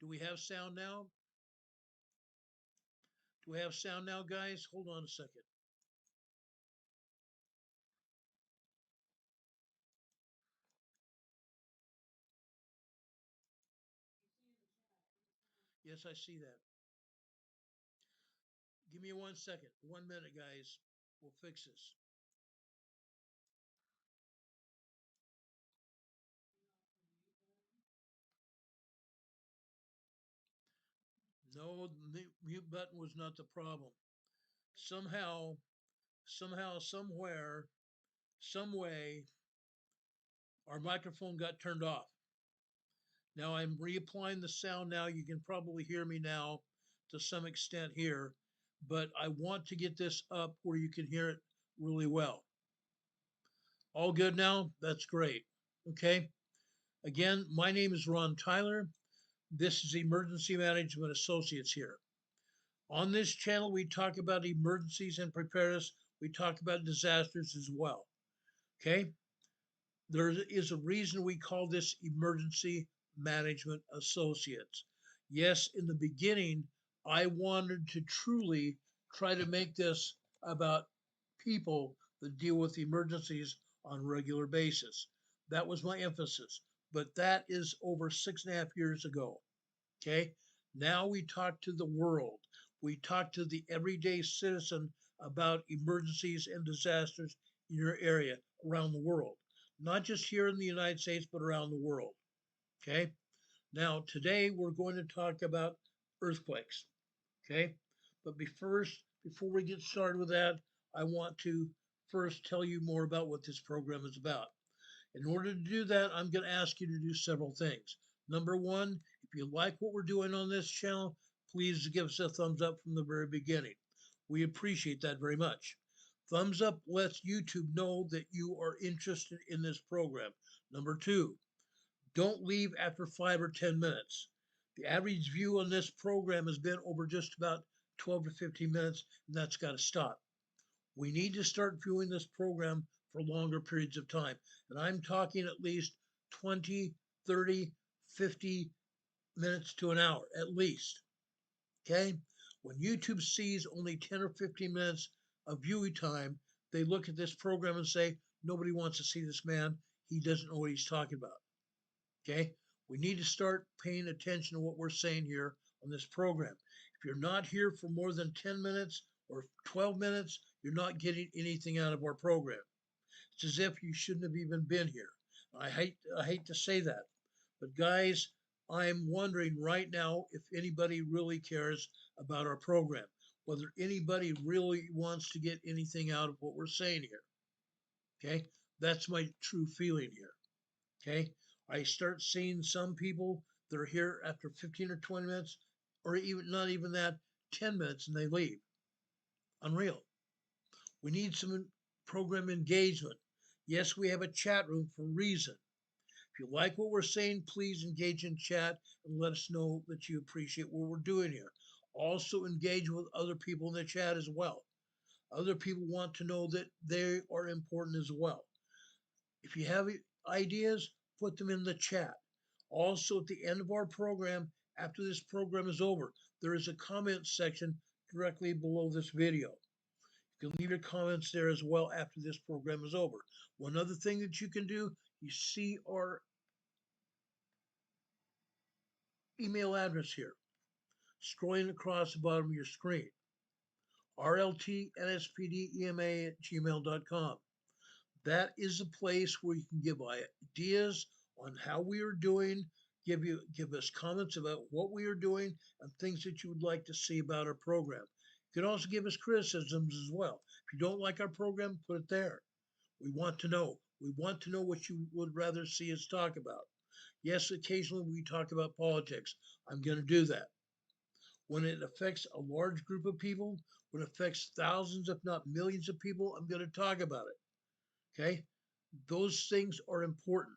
Do we have sound now? Do we have sound now, guys? Hold on a second. Yes, I see that. Give me 1 second. 1 minute, guys. We'll fix this. No, the mute button was not the problem. Somehow, somewhere, some way, our microphone got turned off. Now I'm reapplying the sound now. You can probably hear me now to some extent here, but I want to get this up where you can hear it really well. All good now? That's great. Okay. Again, my name is Ron Tyler. This is Emergency Management Associates here. On this channel, we talk about emergencies and preparedness. We talk about disasters as well. Okay. There is a reason we call this Emergency Management Associates. Yes, in the beginning, I wanted to truly try to make this about people that deal with emergencies on a regular basis. That was my emphasis, but that is over 6.5 years ago. Okay. Now we talk to the world. We talk to the everyday citizen about emergencies and disasters in your area around the world, not just here in the United States, but around the world. Okay. Now, today we're going to talk about earthquakes. Okay. But before we get started with that, I want to first tell you more about what this program is about. In order to do that, I'm going to ask you to do several things. Number one, if you like what we're doing on this channel, please give us a thumbs up from the very beginning. We appreciate that very much. Thumbs up lets YouTube know that you are interested in this program. Number two, don't leave after 5 or 10 minutes. The average view on this program has been over just about 12 to 15 minutes, and that's got to stop. We need to start viewing this program for longer periods of time. And I'm talking at least 20, 30, 50 minutes to an hour, at least. Okay? When YouTube sees only 10 or 15 minutes of viewing time, they look at this program and say, nobody wants to see this man. He doesn't know what he's talking about. Okay? We need to start paying attention to what we're saying here on this program. If you're not here for more than 10 minutes or 12 minutes, you're not getting anything out of our program. It's as if you shouldn't have even been here. I hate to say that, but guys, I'm wondering right now if anybody really cares about our program, whether anybody really wants to get anything out of what we're saying here. Okay, that's my true feeling here. Okay, I start seeing some people that are here after 15 or 20 minutes, or even not even that, 10 minutes, and they leave. Unreal. We need some program engagement. Yes, we have a chat room for a reason. If you like what we're saying, please engage in chat and let us know that you appreciate what we're doing here. Also engage with other people in the chat as well. Other people want to know that they are important as well. If you have ideas, put them in the chat. Also, at the end of our program, after this program is over, there is a comment section directly below this video. You can leave your comments there as well after this program is over. One other thing that you can do, you see our email address here, scrolling across the bottom of your screen, rltnspdema at gmail.com. That is a place where you can give ideas on how we are doing, give us comments about what we are doing and things that you would like to see about our program. You can also give us criticisms as well. If you don't like our program, put it there. We want to know. We want to know what you would rather see us talk about. Yes, occasionally we talk about politics. I'm going to do that. When it affects a large group of people, when it affects thousands, if not millions of people, I'm going to talk about it. Okay? Those things are important.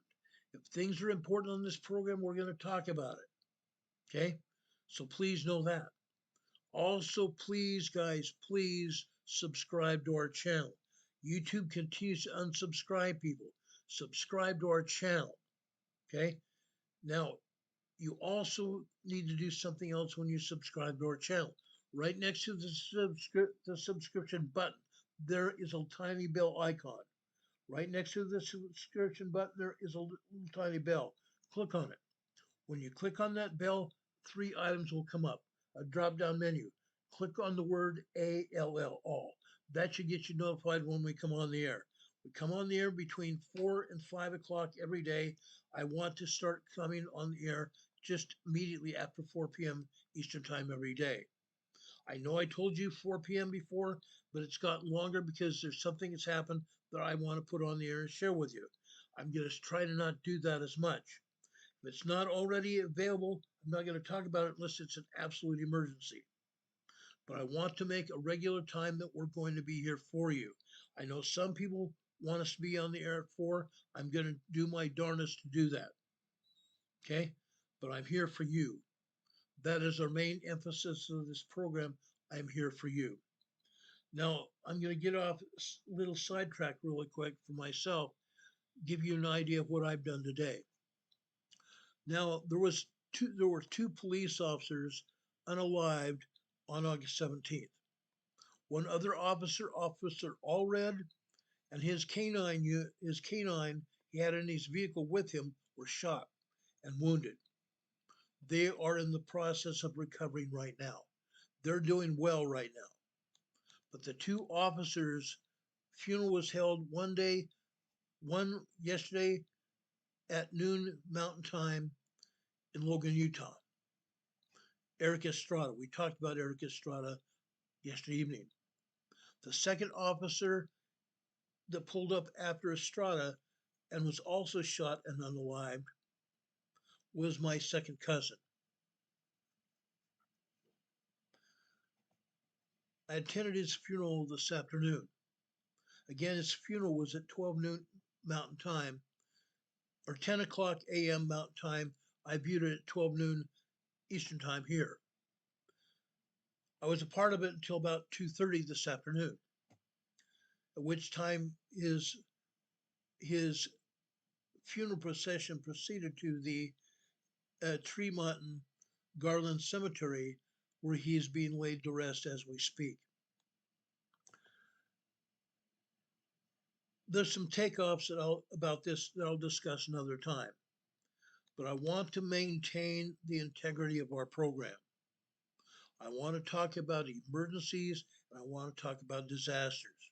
If things are important on this program, we're going to talk about it. Okay? So please know that. Also, please, guys, please subscribe to our channel. YouTube continues to unsubscribe people. Subscribe to our channel. Okay? Now, You also need to do something else when you subscribe to our channel. Right next to the subscription button, there is a tiny bell icon. Right next to the subscription button, there is a little tiny bell. Click on it. When you click on that bell, three items will come up. A drop-down menu. Click on the word ALL, all. That should get you notified when we come on the air. We come on the air between 4 and 5 o'clock every day. I want to start coming on the air just immediately after 4 p.m. Eastern Time every day. I know I told you 4 p.m. before, but it's gotten longer because there's something that's happened that I want to put on the air and share with you. I'm going to try to not do that as much. If it's not already available, I'm not going to talk about it unless it's an absolute emergency. But I want to make a regular time that we're going to be here for you. I know some people want us to be on the air at 4. I'm going to do my darnest to do that. Okay? But I'm here for you. That is our main emphasis of this program. I'm here for you. Now, I'm going to get off a little sidetrack really quick for myself, give you an idea of what I've done today. Now, there were two police officers unalived on August 17th. One other officer, Officer Allred, and his canine he had in his vehicle with him were shot and wounded. They are in the process of recovering right now. They're doing well right now. But the two officers' funeral was held one yesterday at noon Mountain Time in Logan, Utah. Eric Estrada. We talked about Eric Estrada yesterday evening. The second officer that pulled up after Estrada and was also shot and unalived was my second cousin. I attended his funeral this afternoon. Again, his funeral was at 12 noon Mountain Time, or 10 o'clock a.m. Mountain Time. I viewed it at 12 noon Eastern Time here. I was a part of it until about 2:30 this afternoon, at which time his funeral procession proceeded to the Tremont Garland Cemetery, where he is being laid to rest as we speak. There's some takeoffs about this that I'll discuss another time, but I want to maintain the integrity of our program. I want to talk about emergencies and I want to talk about disasters.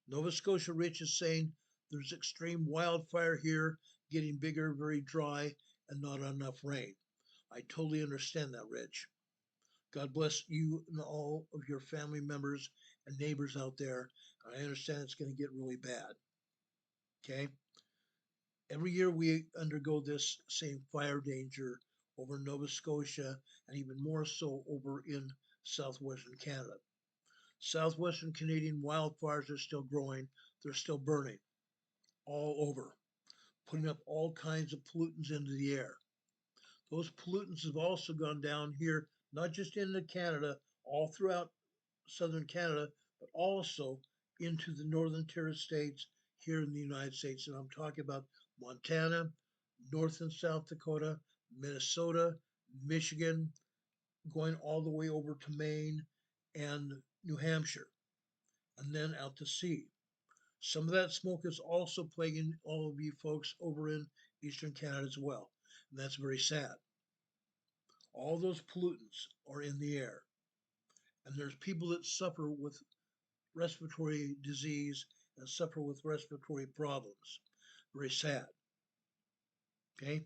Nova Scotia Rich is saying there's extreme wildfire here, getting bigger, very dry, and not enough rain. I totally understand that, Rich. God bless you and all of your family members and neighbors out there. I understand it's going to get really bad. Okay? Every year we undergo this same fire danger over Nova Scotia and even more so over in southwestern Canada. Southwestern Canadian wildfires are still growing. They're still burning all over, putting up all kinds of pollutants into the air. Those pollutants have also gone down here, not just into Canada, all throughout southern Canada, but also into the northern terrace states here in the United States. And I'm talking about Montana, North and South Dakota, Minnesota, Michigan, going all the way over to Maine and New Hampshire, and then out to sea. Some of that smoke is also plaguing all of you folks over in Eastern Canada as well. And that's very sad. All those pollutants are in the air. And there's people that suffer with respiratory disease and suffer with respiratory problems. Very sad. Okay?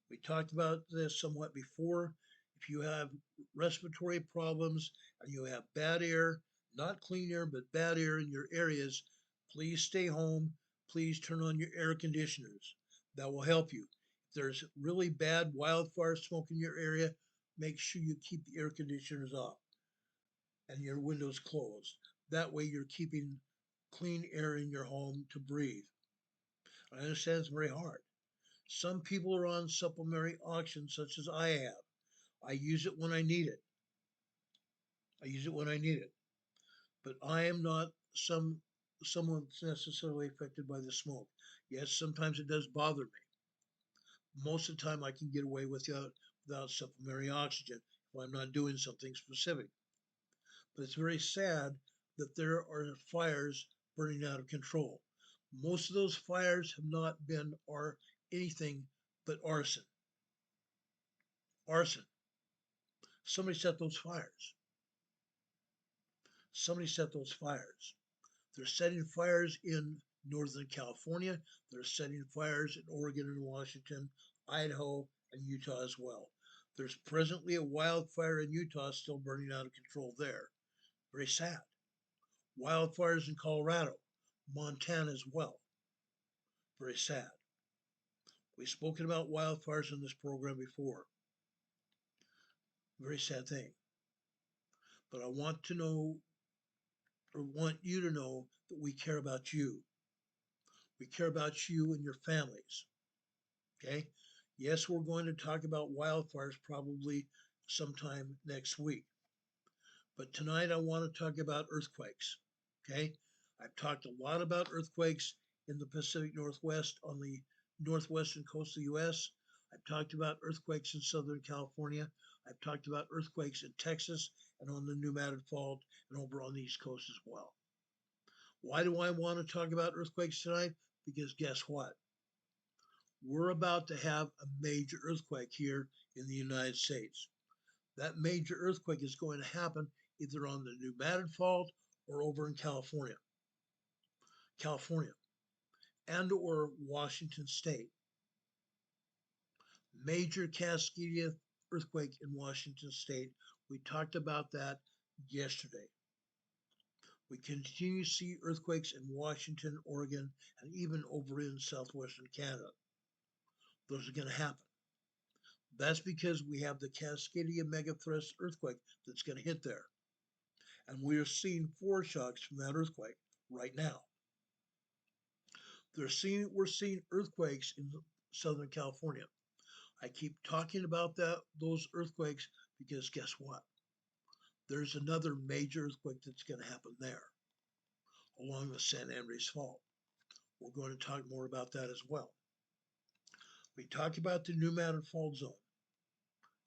We talked about this somewhat before. If you have respiratory problems and you have bad air, not clean air, but bad air in your areas, please stay home. Please turn on your air conditioners. That will help you. If there's really bad wildfire smoke in your area, make sure you keep the air conditioners off and your windows closed. That way you're keeping clean air in your home to breathe. I understand it's very hard. Some people are on supplementary auctions such as I have. I use it when I need it. But I am not someone that's necessarily affected by the smoke. Yes, sometimes it does bother me. Most of the time I can get away without supplementary oxygen if I'm not doing something specific. But it's very sad that there are fires burning out of control. Most of those fires have not been anything but arson. Arson. Somebody set those fires. Somebody set those fires. They're setting fires in Northern California. They're setting fires in Oregon and Washington, Idaho, and Utah as well. There's presently a wildfire in Utah still burning out of control there. Very sad. Wildfires in Colorado, Montana as well. Very sad. We've spoken about wildfires in this program before. Very sad thing. But I want you to know that we care about you. We care about you and your families. Okay? Yes, we're going to talk about wildfires probably sometime next week. But tonight I want to talk about earthquakes. Okay? I've talked a lot about earthquakes in the Pacific Northwest on the northwestern coast of the U.S. I've talked about earthquakes in Southern California. I've talked about earthquakes in Texas and on the New Madrid Fault and over on the East Coast as well. Why do I want to talk about earthquakes tonight? Because guess what? We're about to have a major earthquake here in the United States. That major earthquake is going to happen either on the New Madrid Fault or over in California, and or Washington State. Major Cascadia earthquake in Washington State. We talked about that yesterday. We continue to see earthquakes in Washington, Oregon, and even over in southwestern Canada. Those are going to happen. That's because we have the Cascadia megathrust earthquake that's going to hit there. And we are seeing foreshocks from that earthquake right now. We're seeing earthquakes in Southern California. I keep talking about those earthquakes because guess what? There's another major earthquake that's going to happen there along the San Andreas Fault. We're going to talk more about that as well. We talked about the New Madrid Fault Zone,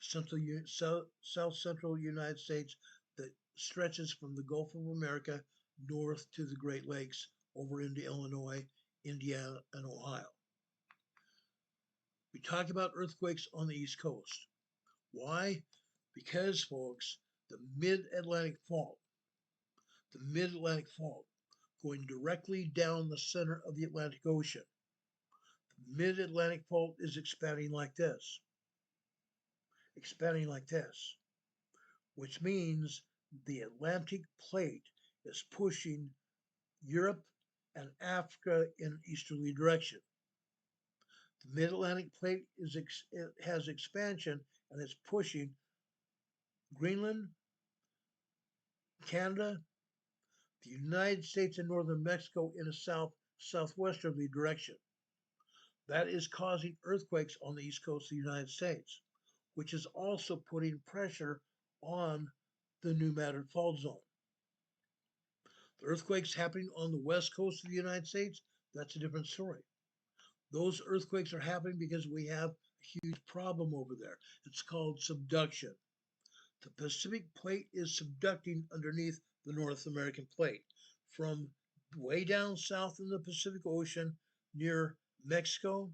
South Central United States, that stretches from the Gulf of America north to the Great Lakes over into Illinois, Indiana, and Ohio. We talk about earthquakes on the East Coast. Why? Because, folks, the Mid-Atlantic Fault, going directly down the center of the Atlantic Ocean. The Mid-Atlantic Fault is expanding like this, which means the Atlantic plate is pushing Europe and Africa in easterly direction. The Mid-Atlantic plate has expansion and it's pushing Greenland, Canada, the United States, and northern Mexico in a southwesterly direction. That is causing earthquakes on the east coast of the United States, which is also putting pressure on the New Madrid Fault Zone. The earthquakes happening on the west coast of the United States, that's a different story. Those earthquakes are happening because we have a huge problem over there. It's called subduction. The Pacific plate is subducting underneath the North American plate from way down south in the Pacific Ocean near Mexico,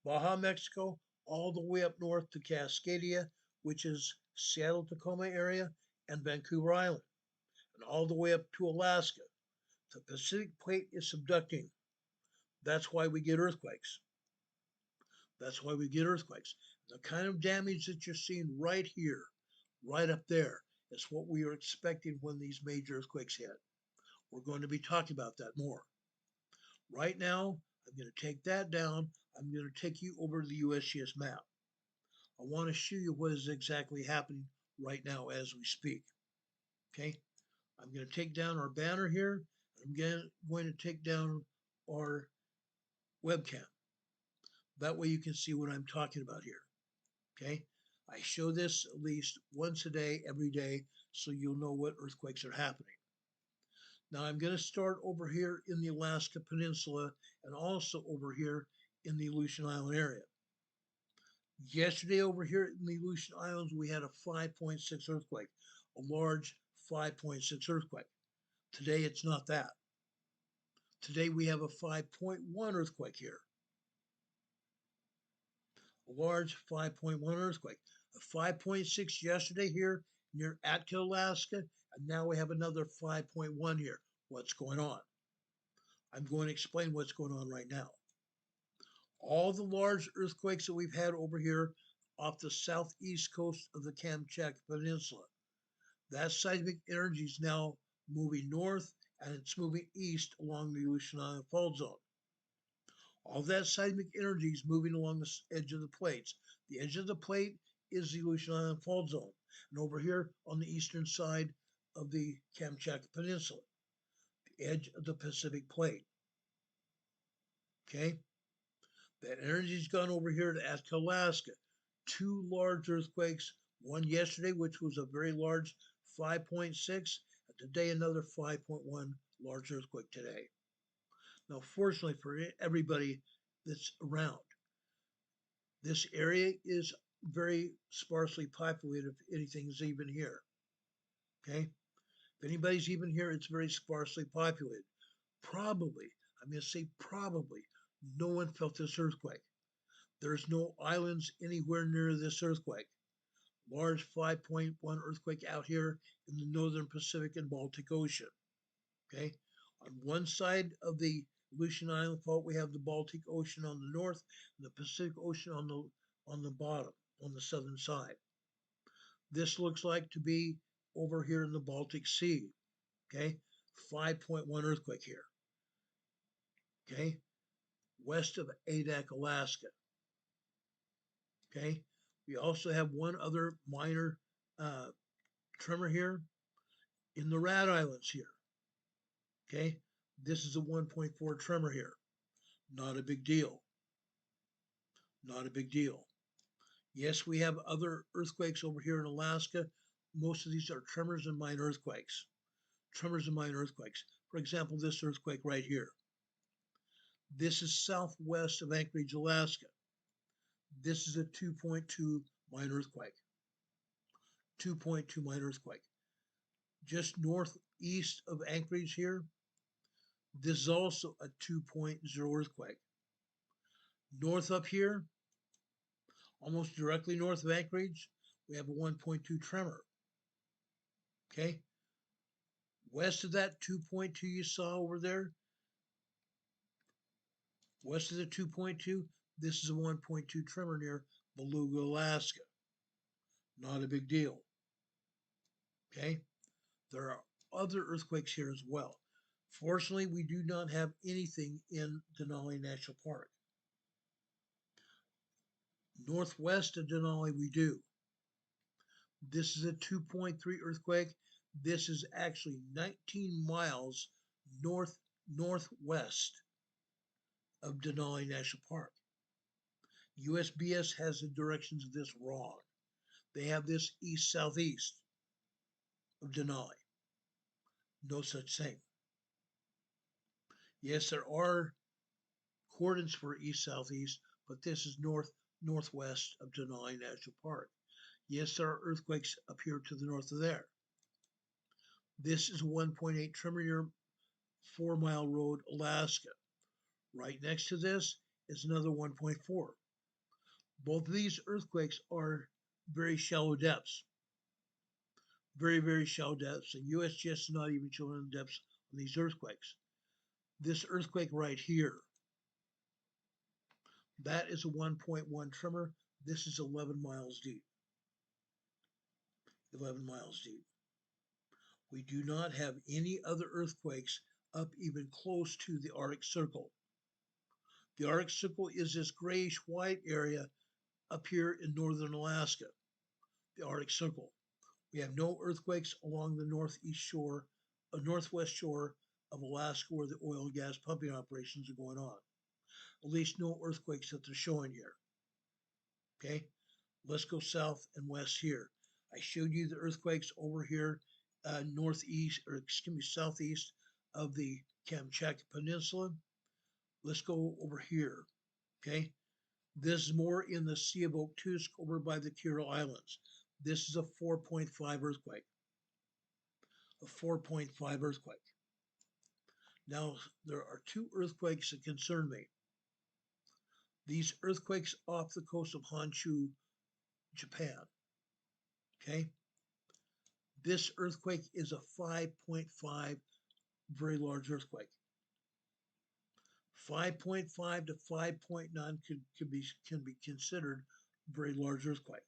Baja, Mexico, all the way up north to Cascadia, which is Seattle, Tacoma area, and Vancouver Island, and all the way up to Alaska. The Pacific plate is subducting. That's why we get earthquakes. The kind of damage that you're seeing right here, right up there, is what we are expecting when these major earthquakes hit. We're going to be talking about that more. Right now, I'm going to take that down. I'm going to take you over to the USGS map. I want to show you what is exactly happening right now as we speak. Okay, I'm going to take down our banner here. I'm going to take down our webcam. That way you can see what I'm talking about here. Okay, I show this at least once a day, every day, so you'll know what earthquakes are happening. Now I'm going to start over here in the Alaska Peninsula and also over here in the Aleutian Island area. Yesterday over here in the Aleutian Islands, we had a 5.6 earthquake, a large 5.6 earthquake. Today, it's not that. Today, we have a 5.1 earthquake here, a large 5.1 earthquake. A 5.6 yesterday here near Atka, Alaska, and now we have another 5.1 here. What's going on? I'm going to explain what's going on right now. All the large earthquakes that we've had over here off the southeast coast of the Kamchatka Peninsula, that seismic energy is now moving north and it's moving east along the Aleutian Island fault zone. All that seismic energy is moving along the edge of the plates. The edge of the plate is the Aleutian Island fault zone. And over here on the eastern side of the Kamchatka Peninsula, the edge of the Pacific plate. Okay? That energy's gone over here to Atka, Alaska. Two large earthquakes, one yesterday, which was a very large 5.6, and today another 5.1 large earthquake today. Now, fortunately for everybody that's around, this area is very sparsely populated, if anything's even here. Okay? If anybody's even here, it's very sparsely populated. Probably, I'm going to say probably, no one felt this earthquake. There's no islands anywhere near this earthquake. Large 5.1 earthquake out here in the northern Pacific and Baltic Ocean. Okay? On one side of the Aleutian Island fault, we have the Baltic Ocean on the north and the Pacific Ocean on the bottom, on the southern side. This looks like to be over here in the Baltic Sea. Okay? 5.1 earthquake here. Okay? West of Adak, Alaska. Okay? We also have one other minor tremor here in the Rat Islands here. Okay? This is a 1.4 tremor here. Not a big deal. Not a big deal. Yes, we have other earthquakes over here in Alaska. Most of these are tremors and minor earthquakes. Tremors and minor earthquakes. For example, this earthquake right here. This is southwest of Anchorage, Alaska. This is a 2.2 minor earthquake. 2.2 minor earthquake. Just northeast of Anchorage here, this is also a 2.0 earthquake. North up here, almost directly north of Anchorage, we have a 1.2 tremor. Okay? West of that 2.2 you saw over there, west of the 2.2, this is a 1.2 tremor near Beluga, Alaska. Not a big deal. Okay? There are other earthquakes here as well. Fortunately, we do not have anything in Denali National Park. Northwest of Denali, we do. This is a 2.3 earthquake. This is actually 19 miles northwest of Denali National Park. USGS has the directions of this wrong. They have this east-southeast of Denali. No such thing. Yes, there are coordinates for east-southeast, but this is northwest of Denali National Park. Yes, there are earthquakes up here to the north of there. This is a 1.8 tremor near 4 Mile Road, Alaska. Right next to this is another 1.4. Both of these earthquakes are very shallow depths. Very, very shallow depths. And USGS is not even showing the depths on these earthquakes. This earthquake right here, that is a 1.1 tremor. This is 11 miles deep. 11 miles deep. We do not have any other earthquakes up even close to the Arctic Circle. The Arctic Circle is this grayish-white area up here in northern Alaska, the Arctic Circle. We have no earthquakes along the northwest shore of Alaska where the oil and gas pumping operations are going on. At least no earthquakes that they're showing here. Okay, let's go south and west here. I showed you the earthquakes over here southeast of the Kamchatka Peninsula. Let's go over here. Okay, This is more in the Sea of Okhotsk over by the Kuril Islands. This is a 4.5 earthquake. A 4.5 earthquake. Now, there are two earthquakes that concern me. These earthquakes off the coast of Honshu, Japan. Okay? This earthquake is a 5.5 very large earthquake. 5.5 to 5.9 can be considered very large earthquake.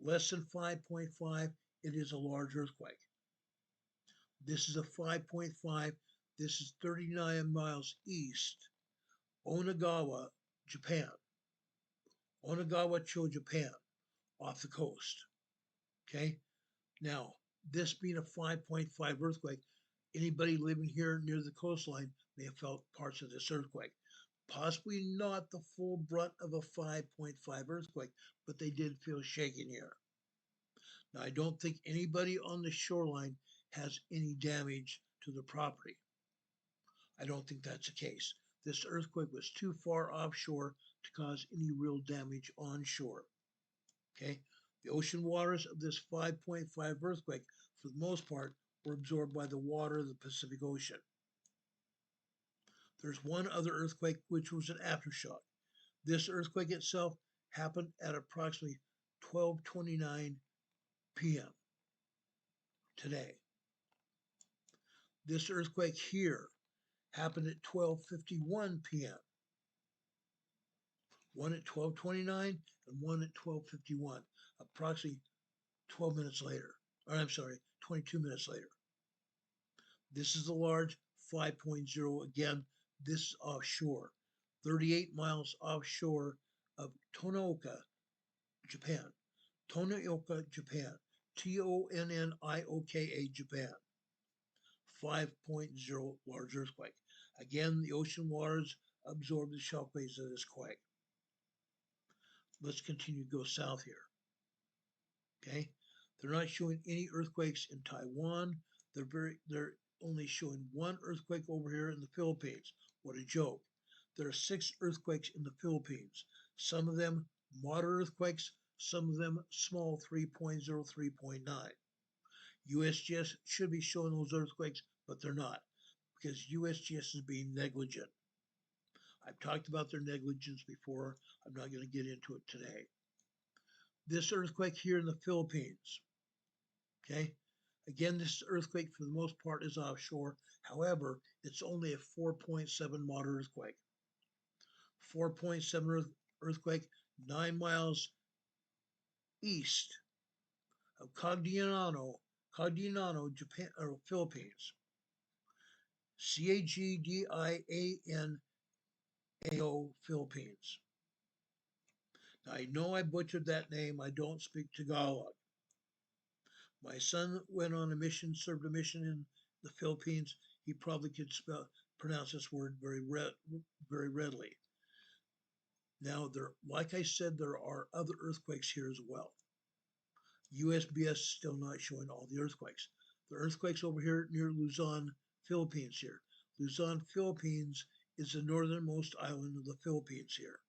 Less than 5.5, it is a large earthquake. This is a 5.5. This is 39 miles east, Onagawa, Japan. Onagawa-cho, Japan, off the coast. Okay? Now, this being a 5.5 earthquake, anybody living here near the coastline may have felt parts of this earthquake. Possibly not the full brunt of a 5.5 earthquake, but they did feel shaking here. Now, I don't think anybody on the shoreline has any damage to the property. I don't think that's the case. This earthquake was too far offshore to cause any real damage onshore. Okay? The ocean waters of this 5.5 earthquake, for the most part, were absorbed by the water of the Pacific Ocean. There's one other earthquake, which was an aftershock. This earthquake itself happened at approximately 12:29 p.m. today. This earthquake here happened at 12:51 p.m. One at 12:29 and one at 12:51, approximately 12 minutes later. Or I'm sorry, 22 minutes later. This is the large 5.0. Again, this is offshore, 38 miles offshore of Tonioka, Japan. Tonioka, Japan. Tonnioka, Japan. 5.0 large earthquake. Again, the ocean waters absorb the shockwaves of this quake. Let's continue to go south here. Okay, they're not showing any earthquakes in Taiwan. They're only showing one earthquake over here in the Philippines. What a joke. There are 6 earthquakes in the Philippines. Some of them moderate earthquakes, some of them small 3.0, 3.9. USGS should be showing those earthquakes, but they're not because USGS is being negligent. I've talked about their negligence before. I'm not going to get into it today. This earthquake here in the Philippines, okay? Again, this earthquake for the most part is offshore. However, it's only a 4.7 moderate earthquake. 4.7 earthquake, 9 miles east of Cagdiano, Japan, or Philippines. Cagdianao, Philippines. Now, I know I butchered that name. I don't speak Tagalog. My son went on a mission, served a mission in the Philippines. He probably could pronounce this word very readily. Now, like I said, there are other earthquakes here as well. USBS is still not showing all the earthquakes. The earthquakes over here near Luzon, Philippines here. Luzon, Philippines is the northernmost island of the Philippines here.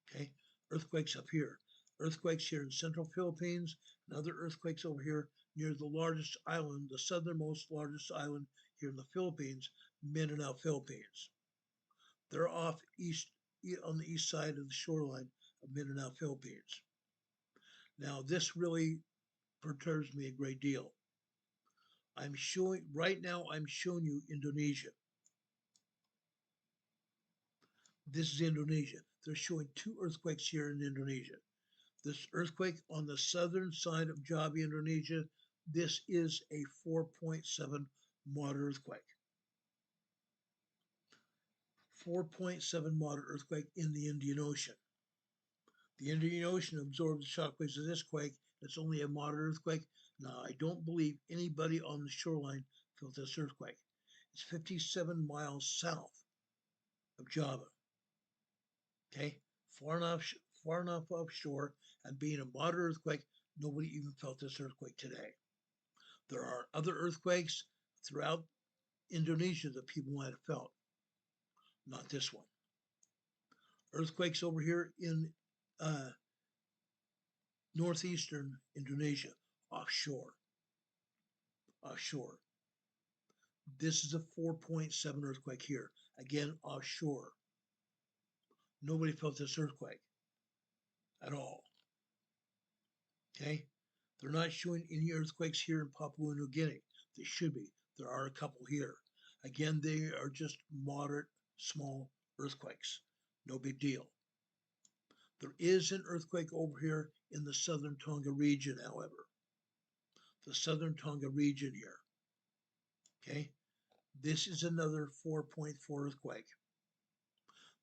Okay, earthquakes up here. Earthquakes here in central Philippines, and other earthquakes over here near the largest island, the southernmost largest island here in the Philippines, Mindanao, Philippines. They're off on the east side of the shoreline of Mindanao, Philippines. Now, this really perturbs me a great deal. Right now I'm showing you Indonesia. This is Indonesia. They're showing 2 earthquakes here in Indonesia. This earthquake on the southern side of Java, Indonesia, this is a 4.7 moderate earthquake. 4.7 moderate earthquake in the Indian Ocean. The Indian Ocean absorbed the shockwaves of this quake. It's only a moderate earthquake. Now, I don't believe anybody on the shoreline felt this earthquake. It's 57 miles south of Java. Okay, far enough offshore, and being a moderate earthquake, nobody even felt this earthquake today. There are other earthquakes throughout Indonesia that people might have felt, not this one. Earthquakes over here in uh, northeastern Indonesia, offshore. Offshore. This is a 4.7 earthquake here. Again, offshore. Nobody felt this earthquake at all. Okay? They're not showing any earthquakes here in Papua New Guinea. They should be. There are a couple here. Again, they are just moderate, small earthquakes. No big deal. There is an earthquake over here in the southern Tonga region, however. The southern Tonga region here. Okay? This is another 4.4 earthquake.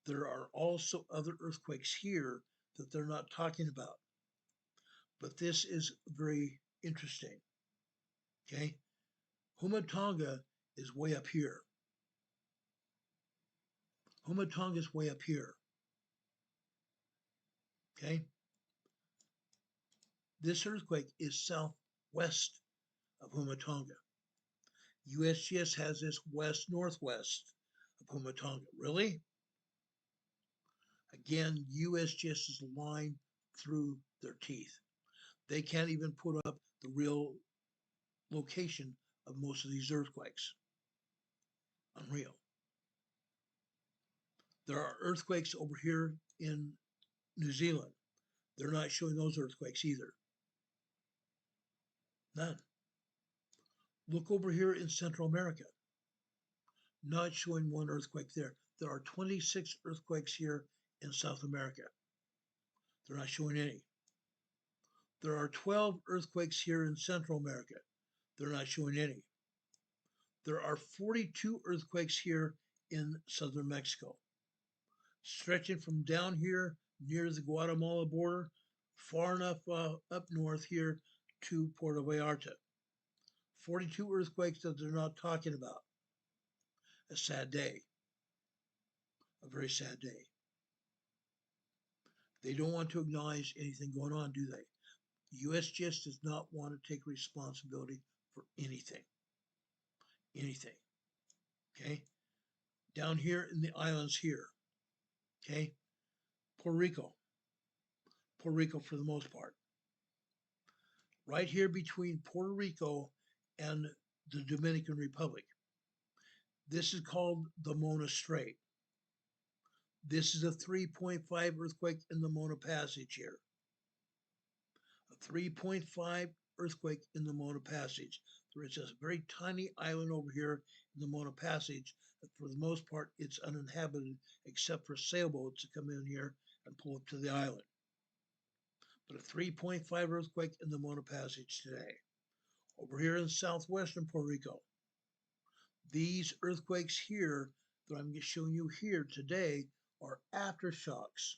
There are also other earthquakes here that they're not talking about. But this is very interesting. Okay? Humatonga is way up here. Humatonga is way up here. Okay? This earthquake is southwest of Humatonga. USGS has this west-northwest of Humatonga. Really? Again, USGS is lying through their teeth. They can't even put up the real location of most of these earthquakes. Unreal. There are earthquakes over here in New Zealand. They're not showing those earthquakes either. None. Look over here in Central America. Not showing one earthquake there. There are 26 earthquakes here in South America. They're not showing any. There are 12 earthquakes here in Central America. They're not showing any. There are 42 earthquakes here in southern Mexico, stretching from down here near the Guatemala border, far enough up north here to Puerto Vallarta. 42 earthquakes that they're not talking about. A sad day. A very sad day. They don't want to acknowledge anything going on, do they? USGS does not want to take responsibility for anything. Anything. Okay? Down here in the islands here. Okay? Puerto Rico. Puerto Rico for the most part. Right here between Puerto Rico and the Dominican Republic. This is called the Mona Strait. This is a 3.5 earthquake in the Mona Passage here. A 3.5 earthquake in the Mona Passage. There is a very tiny island over here in the Mona Passage. But for the most part, it's uninhabited except for sailboats that come in here and pull up to the island. But a 3.5 earthquake in the Mona Passage today. Over here in southwestern Puerto Rico, these earthquakes here that I'm showing you here today are aftershocks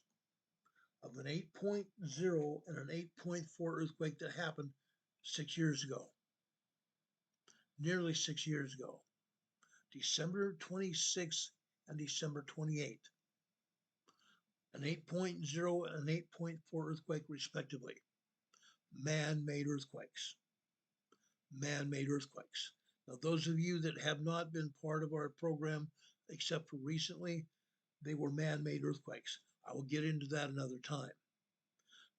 of an 8.0 and an 8.4 earthquake that happened 6 years ago. Nearly 6 years ago. December 26th and December 28th. An 8.0 and an 8.4 earthquake respectively. Man-made earthquakes. Man-made earthquakes. Now, those of you that have not been part of our program, except for recently, they were man-made earthquakes. I will get into that another time.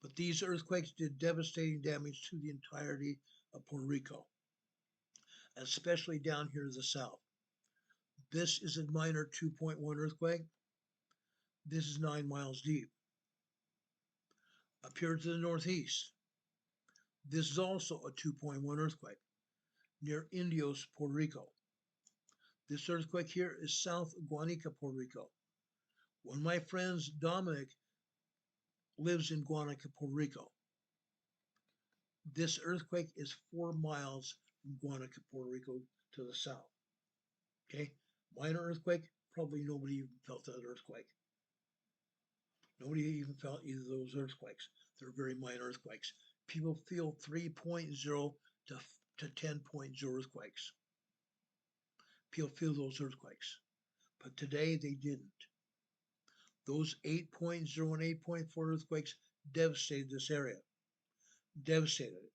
But these earthquakes did devastating damage to the entirety of Puerto Rico, especially down here to the south. This is a minor 2.1 earthquake. This is 9 miles deep. Up here to the northeast, this is also a 2.1 earthquake near Indios, Puerto Rico. This earthquake here is south of Guanica, Puerto Rico. One of my friends, Dominic, lives in Guanica, Puerto Rico. This earthquake is 4 miles from Guanica, Puerto Rico to the south. Okay, minor earthquake, probably nobody even felt that earthquake. Nobody even felt either of those earthquakes. They're very minor earthquakes. People feel 3.0 to 10.0 earthquakes. People feel those earthquakes. But today they didn't. Those 8.0 and 8.4 earthquakes devastated this area. Devastated it.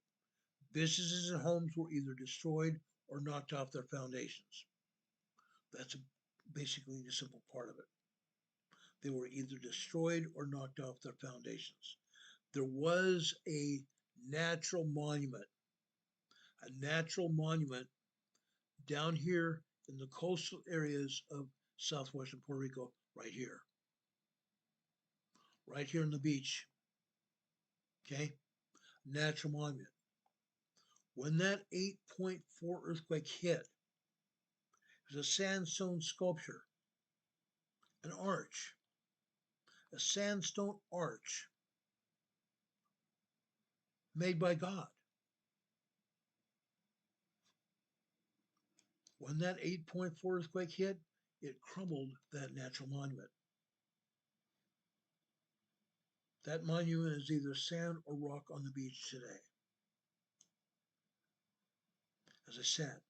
Businesses and homes were either destroyed or knocked off their foundations. That's basically the simple part of it. They were either destroyed or knocked off their foundations. There was a natural monument down here in the coastal areas of southwestern Puerto Rico, right here on the beach. Okay, natural monument. When that 8.4 earthquake hit, it was a sandstone sculpture, an arch, a sandstone arch made by God. When that 8.4 earthquake hit, it crumbled that natural monument. That monument is either sand or rock on the beach today. As I said,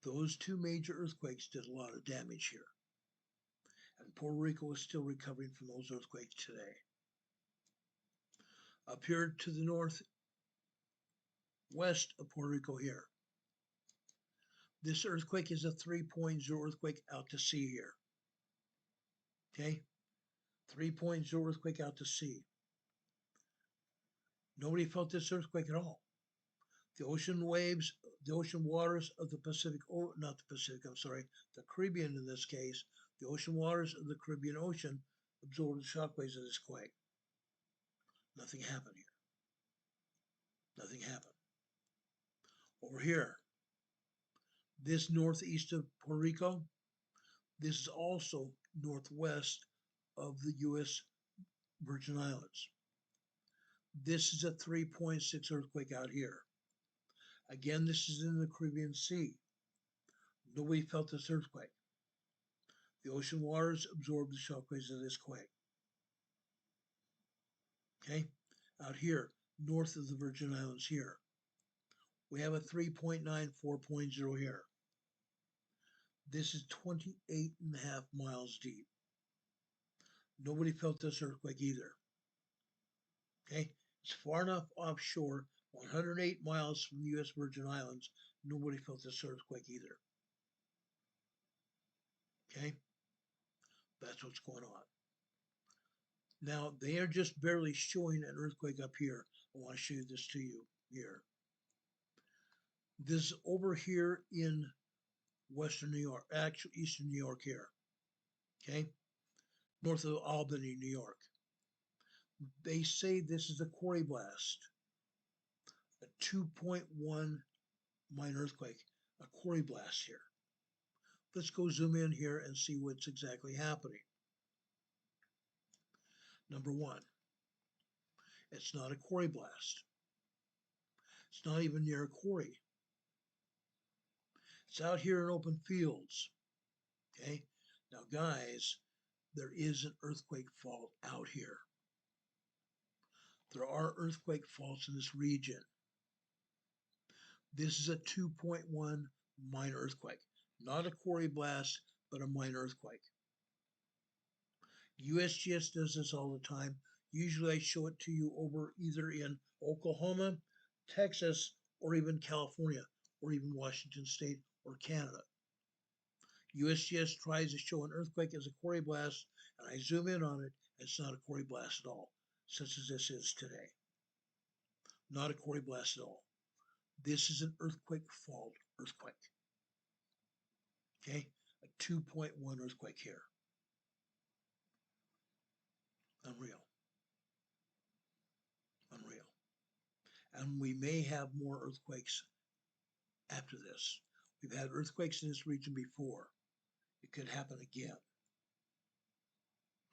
those two major earthquakes did a lot of damage here. And Puerto Rico is still recovering from those earthquakes today. Up here to the northwest of Puerto Rico here, this earthquake is a 3.0 earthquake out to sea here. Okay? 3.0 earthquake out to sea. Nobody felt this earthquake at all. The ocean waves, the ocean waters of the Pacific, not the Pacific, I'm sorry, the Caribbean in this case, the ocean waters of the Caribbean Ocean absorbed the shockwaves of this quake. Nothing happened here. Nothing happened. Over here, this northeast of Puerto Rico, this is also northwest of the U.S. Virgin Islands. This is a 3.6 earthquake out here. Again, this is in the Caribbean Sea. Nobody felt this earthquake. The ocean waters absorbed the shockwaves of this quake. Okay, out here, north of the Virgin Islands here, we have a 3.9, 4.0 here. This is 28.5 miles deep. Nobody felt this earthquake either. Okay, it's far enough offshore, 108 miles from the U.S. Virgin Islands. Nobody felt this earthquake either. Okay, that's what's going on. Now, they are just barely showing an earthquake up here. I want to show you this to you here. This is over here in Western New York, actually Eastern New York here. Okay, north of Albany, New York. They say this is a quarry blast, a 2.1 minor earthquake, a quarry blast here. Let's go zoom in here and see what's exactly happening. Number one, it's not a quarry blast. It's not even near a quarry. It's out here in open fields. Okay, now guys, there is an earthquake fault out here. There are earthquake faults in this region. This is a 2.1 minor earthquake, not a quarry blast, but a minor earthquake. USGS does this all the time. Usually I show it to you over either in Oklahoma, Texas, or even California, or even Washington State or Canada. USGS tries to show an earthquake as a quarry blast, and I zoom in on it, and it's not a quarry blast at all, such as this is today. Not a quarry blast at all. This is an earthquake fault earthquake. Okay, a 2.1 earthquake here. Unreal. Unreal. And we may have more earthquakes after this. We've had earthquakes in this region before. It could happen again.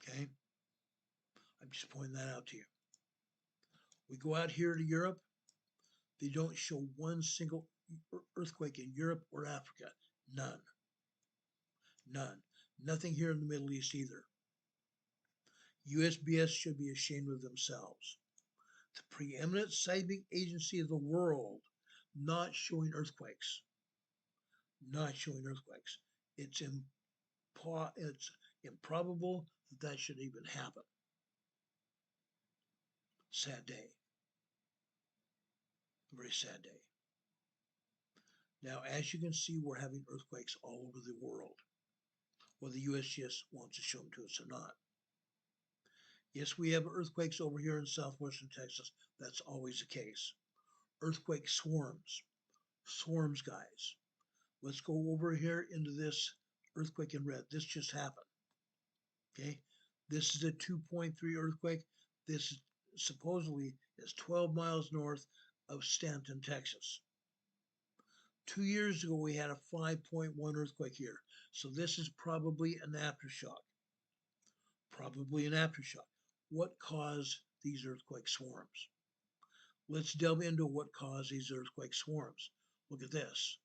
Okay? I'm just pointing that out to you. We go out here to Europe. They don't show one single earthquake in Europe or Africa. None. None. Nothing here in the Middle East either. USGS should be ashamed of themselves. The preeminent seismic agency of the world not showing earthquakes. Not showing earthquakes. It's improbable that should even happen. Sad day. A very sad day. Now, as you can see, we're having earthquakes all over the world. whether USGS wants to show them to us or not. Yes, we have earthquakes over here in southwestern Texas. That's always the case. Earthquake swarms. Swarms, guys. Let's go over here into this earthquake in red. This just happened. Okay. This is a 2.3 earthquake. This supposedly is 12 miles north of Stanton, Texas. 2 years ago, we had a 5.1 earthquake here. So this is probably an aftershock. Probably an aftershock. What caused these earthquake swarms? Let's delve into what caused these earthquake swarms. Look at this.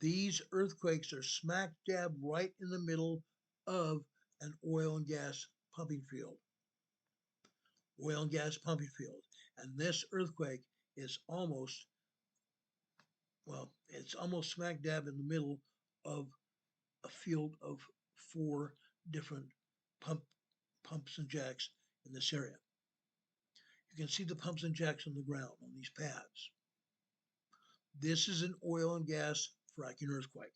These earthquakes are smack dab right in the middle of an oil and gas pumping field. Oil and gas pumping field. And this earthquake is almost, well, it's almost smack dab in the middle of a field of 4 different pumps and jacks in this area. You can see the pumps and jacks on the ground on these pads. This is an oil and gas fracking earthquake.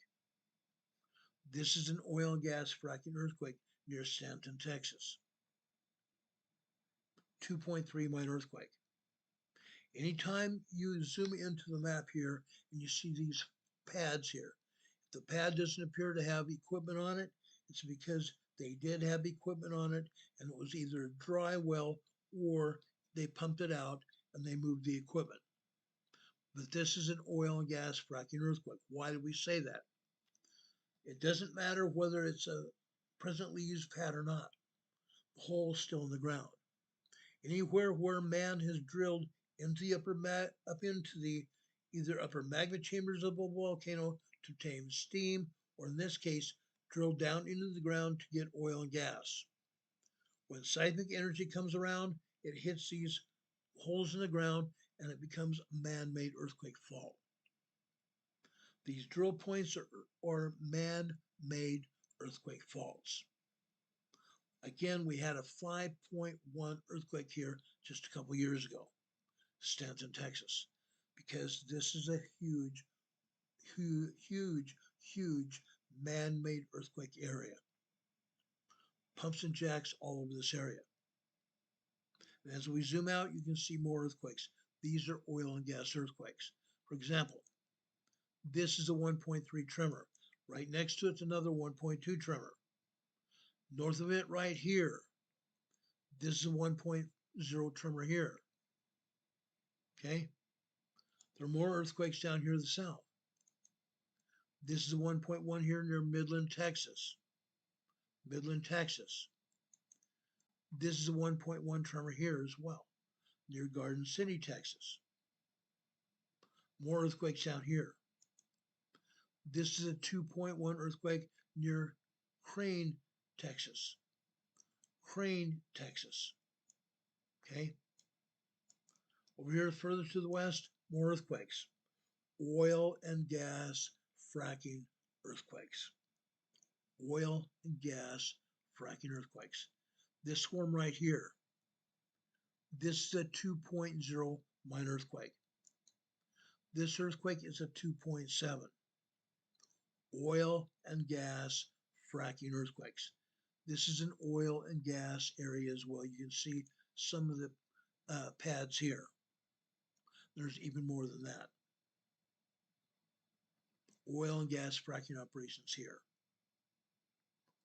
This is an oil and gas fracking earthquake near Stanton, Texas. 2.3 minor earthquake. Anytime you zoom into the map here and you see these pads here, if the pad doesn't appear to have equipment on it, it's because they did have equipment on it and it was either a dry well or they pumped it out and they moved the equipment. But this is an oil and gas fracking earthquake. Why do we say that? It doesn't matter whether it's a presently used pad or not. The hole is still in the ground. Anywhere where man has drilled into the up into the either upper magma chambers of a volcano to tame steam, or in this case, drill down into the ground to get oil and gas. When seismic energy comes around, it hits these holes in the ground and it becomes a man-made earthquake fault. These drill points are man-made earthquake faults. Again, we had a 5.1 earthquake here just a couple years ago, Stanton, Texas, because this is a huge, huge, huge man-made earthquake area. Pumps and jacks all over this area. And as we zoom out, you can see more earthquakes. These are oil and gas earthquakes. For example, this is a 1.3 tremor. Right next to it's another 1.2 tremor. North of it right here, this is a 1.0 tremor here. Okay? There are more earthquakes down here to the south. This is a 1.1 here near Midland, Texas. Midland, Texas. This is a 1.1 tremor here as well, near Garden City, Texas. More earthquakes down here. This is a 2.1 earthquake near Crane, Texas. Crane, Texas. Okay. Over here further to the west, more earthquakes. Oil and gas fracking earthquakes. Oil and gas fracking earthquakes. This swarm right here, this is a 2.0 minor earthquake. This earthquake is a 2.7. Oil and gas fracking earthquakes. This is an oil and gas area as well. You can see some of the pads here. There's even more than that. Oil and gas fracking operations here.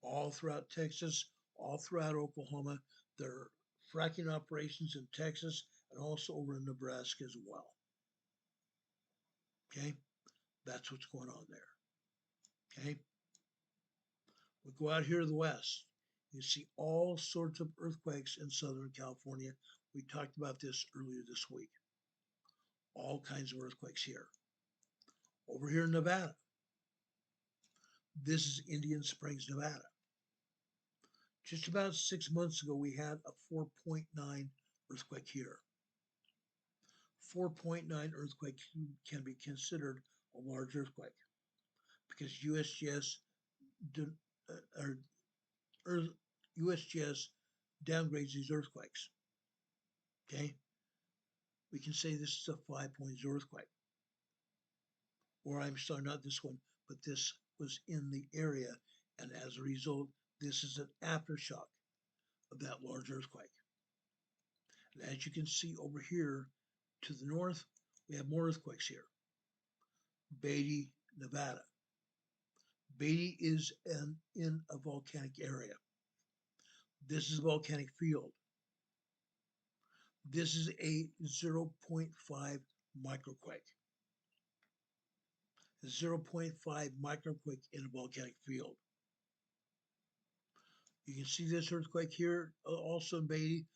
All throughout Texas, all throughout Oklahoma. There are fracking operations in Texas and also over in Nebraska as well. Okay, that's what's going on there. Okay, we go out here to the west. You see all sorts of earthquakes in Southern California. We talked about this earlier this week. All kinds of earthquakes here. Over here in Nevada, this is Indian Springs, Nevada. Just about 6 months ago, we had a 4.9 earthquake here. 4.9 earthquake can be considered a large earthquake because USGS USGS downgrades these earthquakes. Okay, we can say this is a 5.0 earthquake, or I'm sorry, not this one, but this was in the area And as a result, this is an aftershock of that large earthquake. And as you can see over here to the north, we have more earthquakes here. Beatty, Nevada. Beatty is in a volcanic area. This is a volcanic field. This is a 0.5 microquake. A 0.5 microquake in a volcanic field. You can see this earthquake here, also in Beatty.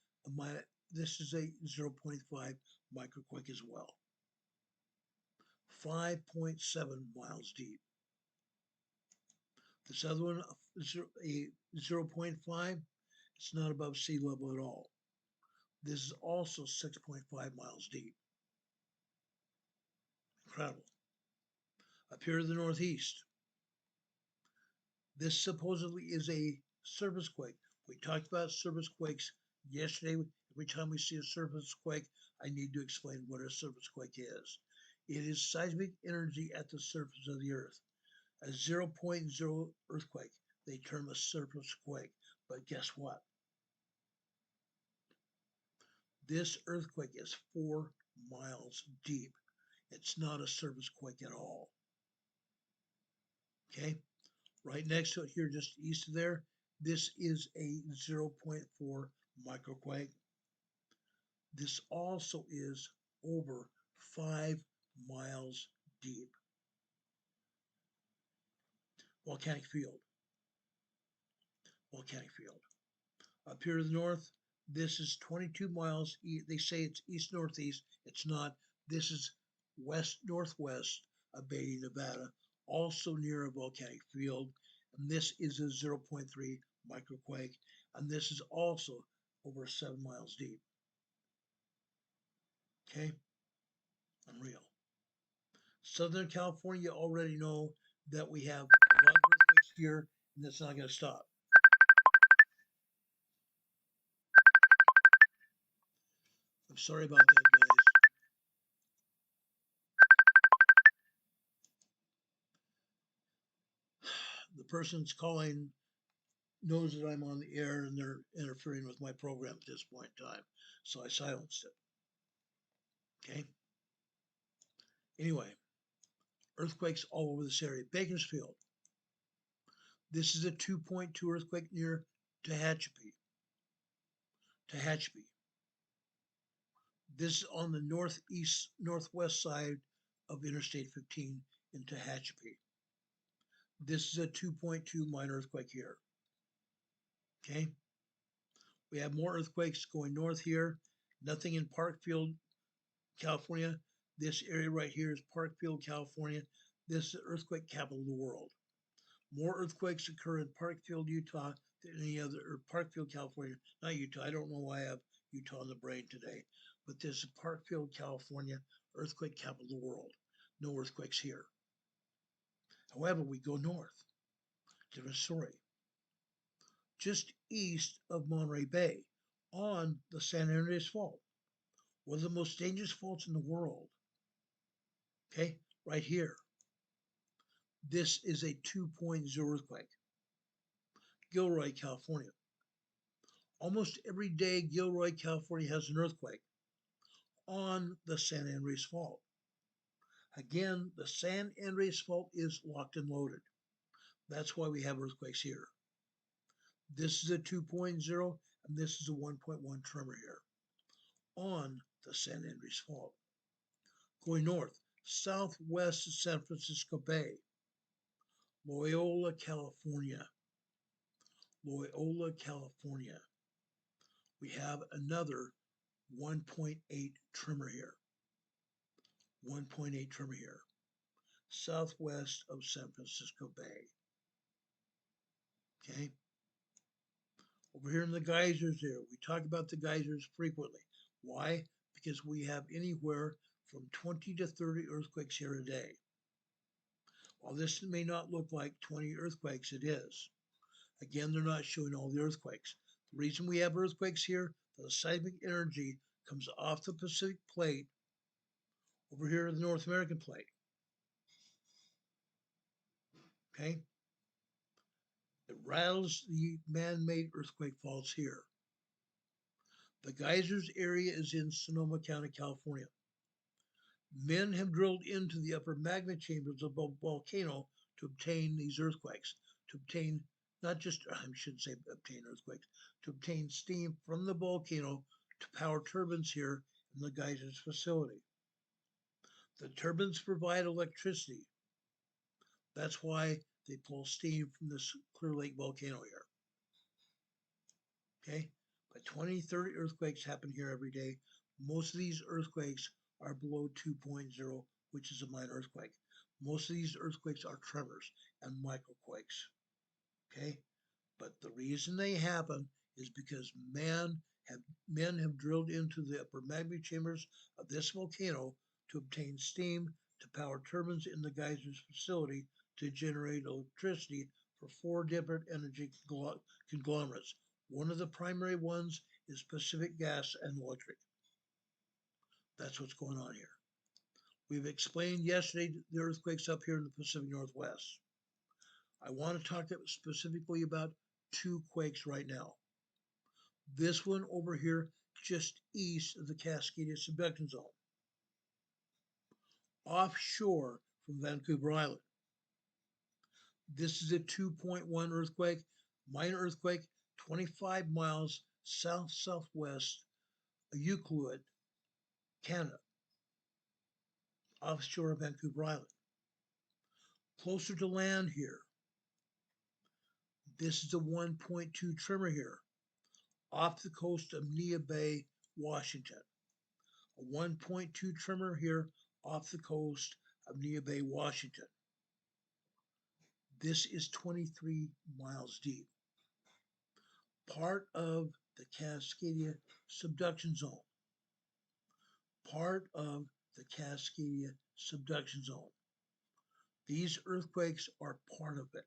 This is a 0.5 microquake as well. 5.7 miles deep. This other one, a 0.5, it's not above sea level at all. This is also 6.5 miles deep. Incredible. Up here to the northeast, this supposedly is a surface quake. We talked about surface quakes yesterday. Every time we see a surface quake, I need to explain what a surface quake is. It is seismic energy at the surface of the earth. A 0.0 earthquake, they term a surface quake. But guess what? This earthquake is 4 miles deep. It's not a surface quake at all. Okay? Right next to it here, just east of there, this is a 0.4 microquake. This also is over 5 miles deep. Volcanic field. Volcanic field. Up here to the north, this is 22 miles. They say it's east-northeast. It's not. This is west-northwest of Beatty, Nevada, also near a volcanic field. And this is a 0.3 microquake. And this is also over 7 miles deep. Okay? Unreal. Southern California, you already know that we have a lot of earthquakes here, and that's not going to stop. I'm sorry about that, guys. The person's calling knows that I'm on the air and they're interfering with my program at this point in time. So I silenced it. Okay. Anyway, earthquakes all over this area. Bakersfield. This is a 2.2 earthquake near Tehachapi. Tehachapi. This is on the northwest side of Interstate 15 in Tehachapi. This is a 2.2 minor earthquake here. Okay. We have more earthquakes going north here. Nothing in Parkfield, California. This area right here is Parkfield, California. This is the earthquake capital of the world. More earthquakes occur in Parkfield, Utah than any other, or Parkfield, California, not Utah. I don't know why I have Utah in the brain today, but this is Parkfield, California, earthquake capital of the world. No earthquakes here. However, we go north. Different story. Just east of Monterey Bay on the San Andreas Fault, one of the most dangerous faults in the world. Okay, right here. This is a 2.0 earthquake. Gilroy, California. Almost every day, Gilroy, California has an earthquake on the San Andreas Fault. Again, the San Andreas Fault is locked and loaded. That's why we have earthquakes here. This is a 2.0 and this is a 1.1 tremor here on the San Andreas Fault. Going north, southwest of San Francisco Bay, Loyola, California. Loyola, California. We have another 1.8 tremor here. 1.8 tremor here. Southwest of San Francisco Bay. Okay. Over here in the geysers there, we talk about the geysers frequently. Why? Because we have anywhere from 20 to 30 earthquakes here a day. While this may not look like 20 earthquakes, it is. Again, they're not showing all the earthquakes. The reason we have earthquakes here, the seismic energy comes off the Pacific plate over here to the North American plate. Okay? rattles the man-made earthquake faults here. The geysers area is in Sonoma County, California. Men have drilled into the upper magma chambers of the volcano to obtain these earthquakes, to obtain not just, I should say obtain earthquakes, to obtain steam from the volcano to power turbines here in the geysers facility. The turbines provide electricity. That's why they pull steam from this Clear Lake volcano here. Okay, but 20, 30 earthquakes happen here every day. Most of these earthquakes are below 2.0, which is a minor earthquake. Most of these earthquakes are tremors and microquakes. Okay, but the reason they happen is because men have drilled into the upper magma chambers of this volcano to obtain steam to power turbines in the geysers facility to generate electricity for 4 different energy conglomerates. One of the primary ones is Pacific Gas and Electric. That's what's going on here. We've explained yesterday the earthquakes up here in the Pacific Northwest. I want to talk specifically about 2 quakes right now. This one over here just east of the Cascadia subduction zone, offshore from Vancouver Island. This is a 2.1 earthquake, minor earthquake, 25 miles south-southwest of Euclid, Canada, offshore of Vancouver Island. Closer to land here, this is a 1.2 tremor here, off the coast of Neah Bay, Washington. A 1.2 tremor here off the coast of Neah Bay, Washington. This is 23 miles deep. Part of the Cascadia subduction zone. Part of the Cascadia subduction zone. These earthquakes are part of it.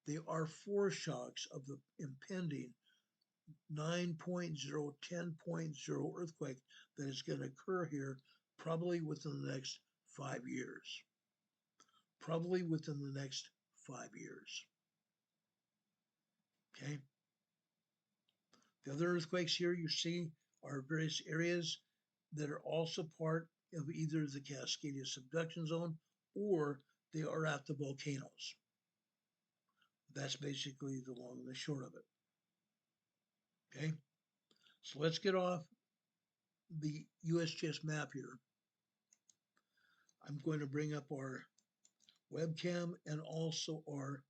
They are foreshocks of the impending 9.0, 10.0 earthquake that is going to occur here probably within the next 5 years. Probably within the next 5 years. Okay. The other earthquakes here you see are various areas that are also part of either the Cascadia subduction zone or they are at the volcanoes. That's basically the long and the short of it. Okay, so let's get off the USGS map here. I'm going to bring up our webcam and also our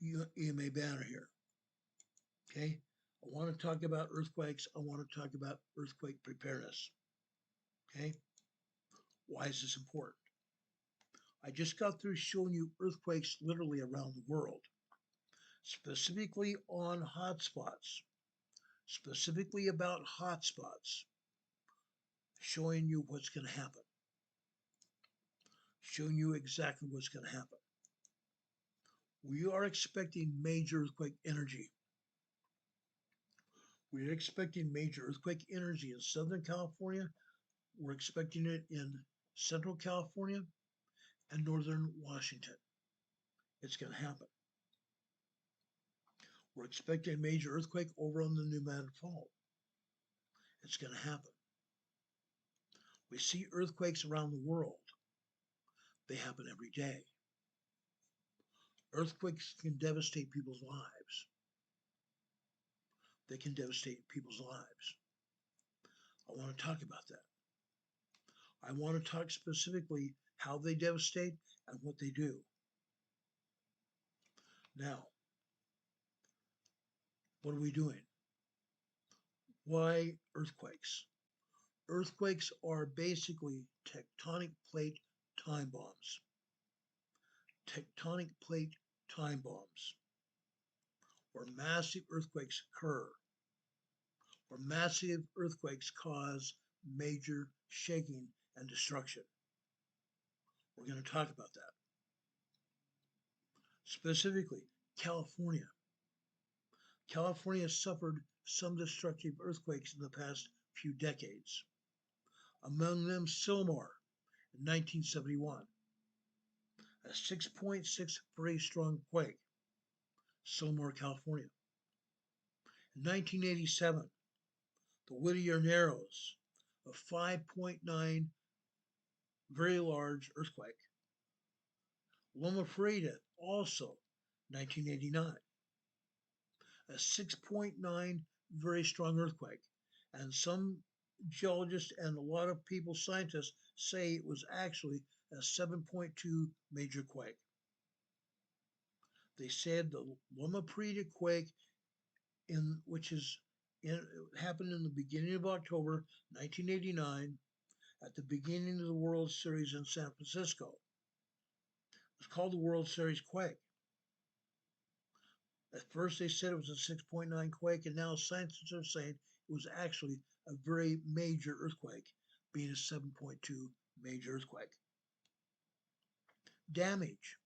EMA banner here. Okay, I want to talk about earthquakes. I want to talk about earthquake preparedness. Okay, why is this important? I just got through showing you earthquakes literally around the world, specifically on hotspots, specifically about hotspots, showing you what's going to happen, showing you exactly what's going to happen. We are expecting major earthquake energy. We're expecting major earthquake energy in Southern California. We're expecting it in Central California and Northern Washington. It's going to happen. We're expecting a major earthquake over on the New Madrid Fault. It's going to happen. We see earthquakes around the world. They happen every day. Earthquakes can devastate people's lives. They can devastate people's lives. I want to talk about that. I want to talk specifically how they devastate and what they do. Now, what are we doing? Why earthquakes? Earthquakes are basically tectonic plate time bombs. Tectonic plate time bombs. Where massive earthquakes occur. Where massive earthquakes cause major shaking and destruction. We're going to talk about that. Specifically, California. California has suffered some destructive earthquakes in the past few decades. Among them, Sylmar in 1971, a 6.6 very strong quake. Somewhere, California. In 1987, the Whittier Narrows, a 5.9 very large earthquake. Loma Prieta, also 1989, a 6.9 very strong earthquake. And some geologists and a lot of people, scientists, say it was actually a 7.2 major quake. They said the Loma Prieta quake, happened in the beginning of October 1989 at the beginning of the World Series in San Francisco. It's called the World Series quake. At first they said it was a 6.9 quake, and now scientists are saying it was actually a very major earthquake, being a 7.2 major earthquake. Damage.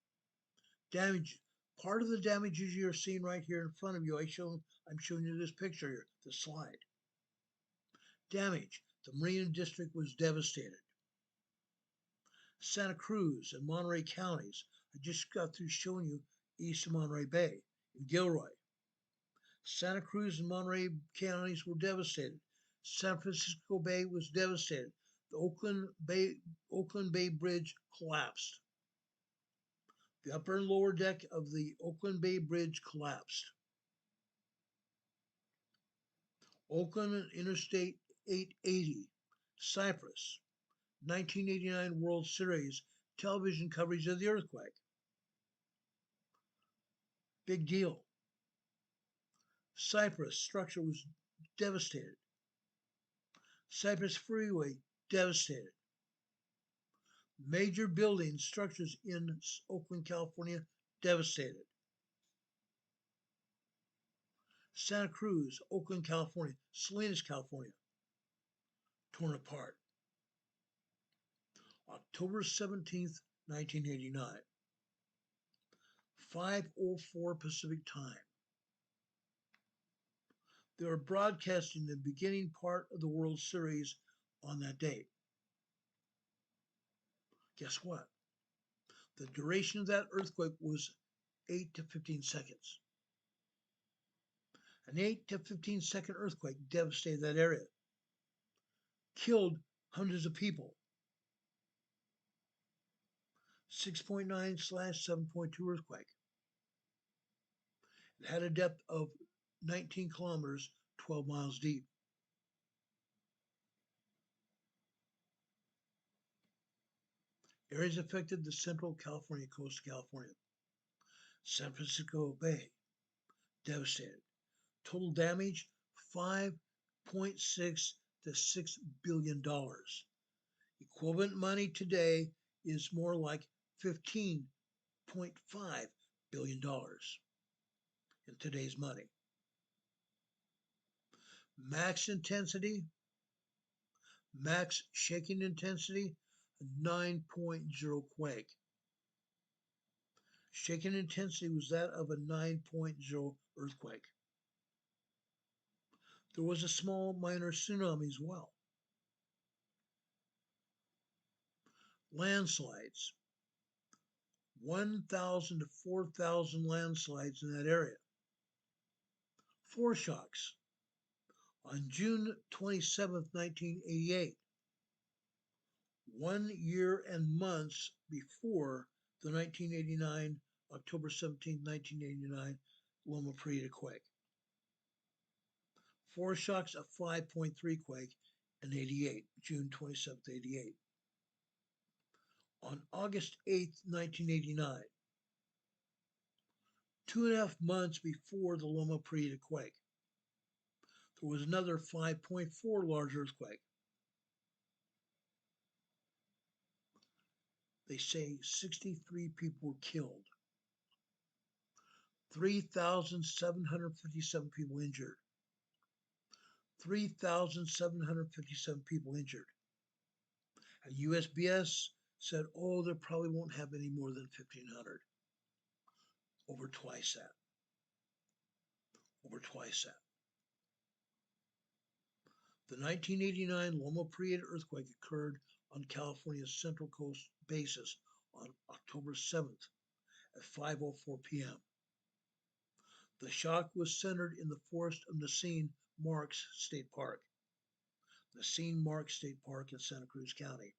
Part of the damages you're seeing right here in front of you, I'm showing you this picture here, the slide. Damage. The Marina District was devastated. Santa Cruz and Monterey counties. I just got through showing you east of Monterey Bay and Gilroy. Santa Cruz and Monterey counties were devastated. San Francisco Bay was devastated. The Oakland Bay Bridge collapsed. The upper and lower deck of the Oakland Bay Bridge collapsed. Oakland Interstate 880, Cyprus, 1989 World Series television coverage of the earthquake. Big deal. Cyprus structure was devastated. Cypress Freeway devastated. Major buildings, structures in Oakland, California, devastated. Santa Cruz, Oakland, California, Salinas, California, torn apart. October 17th, 1989, 5:04 Pacific time. They were broadcasting the beginning part of the World Series on that date. Guess what? The duration of that earthquake was 8 to 15 seconds. An 8 to 15 second earthquake devastated that area, killed hundreds of people. 6.9/7.2 earthquake. It had a depth of 19 kilometers, 12 miles deep. Areas affected: the central California coast of California. San Francisco Bay, devastated. Total damage, $5.6 to $6 billion. Equivalent money today is more like $15.5 billion in today's money. Max intensity, max shaking intensity, a 9.0 quake. Shaking intensity was that of a 9.0 earthquake. There was a small minor tsunami as well. Landslides, 1,000 to 4,000 landslides in that area. Foreshocks. On June 27, 1988, 1 year and months before the 1989, October 17, 1989 Loma Prieta quake. Foreshocks, a 5.3 quake in 88, June 27, 88. On August 8, 1989, 2.5 months before the Loma Prieta quake, there was another 5.4 large earthquake. They say 63 people were killed, 3,757 people injured. 3,757 people injured. And USGS said, oh, they probably won't have any more than 1,500. Over twice that. Over twice that. The 1989 Loma Prieta earthquake occurred on California's Central Coast basis on October 7th at 5:04 p.m. The shock was centered in the forest of Nisene Marks State Park. Nisene Marks State Park in Santa Cruz County.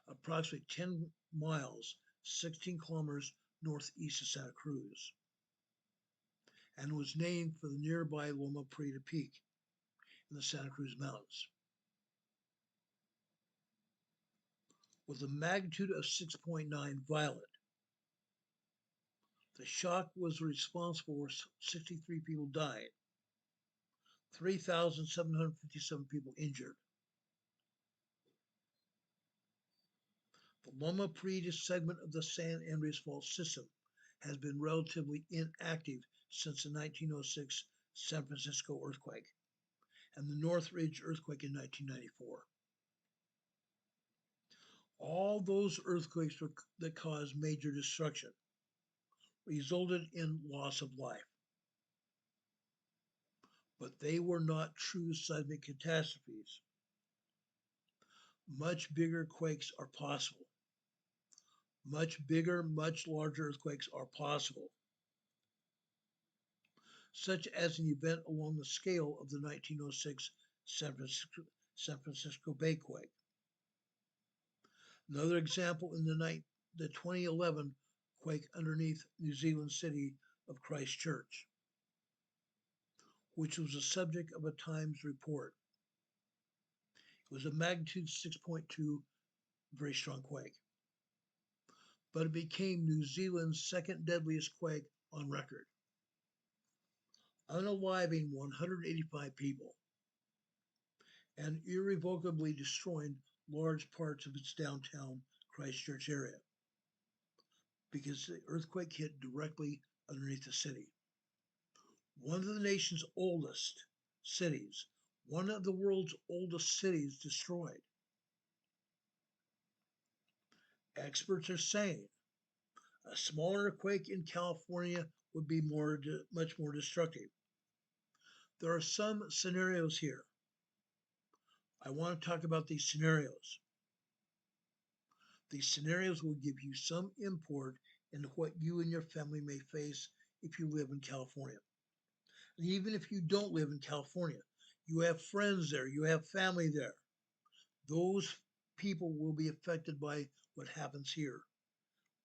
Approximately 10 miles, 16 kilometers northeast of Santa Cruz, and was named for the nearby Loma Prieta Peak in the Santa Cruz Mountains. With a magnitude of 6.9 violent, the shock was responsible for 63 people dying, 3,757 people injured. The Loma Prieta segment of the San Andreas Fault system has been relatively inactive since the 1906 San Francisco earthquake and the Northridge earthquake in 1994. All those earthquakes that caused major destruction resulted in loss of life. But they were not true seismic catastrophes. Much bigger quakes are possible. Much bigger, much larger earthquakes are possible, such as an event along the scale of the 1906 San Francisco Bay quake. Another example in the 2011 quake underneath New Zealand city of Christchurch, which was the subject of a Times report. It was a magnitude 6.2, very strong quake, but it became New Zealand's second deadliest quake on record, unaliving 185 people and irrevocably destroying large parts of its downtown Christchurch area because the earthquake hit directly underneath the city. One of the nation's oldest cities, one of the world's oldest cities destroyed. Experts are saying a smaller quake in California would be much more destructive. There are some scenarios here. I want to talk about these scenarios. These scenarios will give you some import into what you and your family may face if you live in California. And even if you don't live in California, you have friends there, you have family there. Those people will be affected by what happens here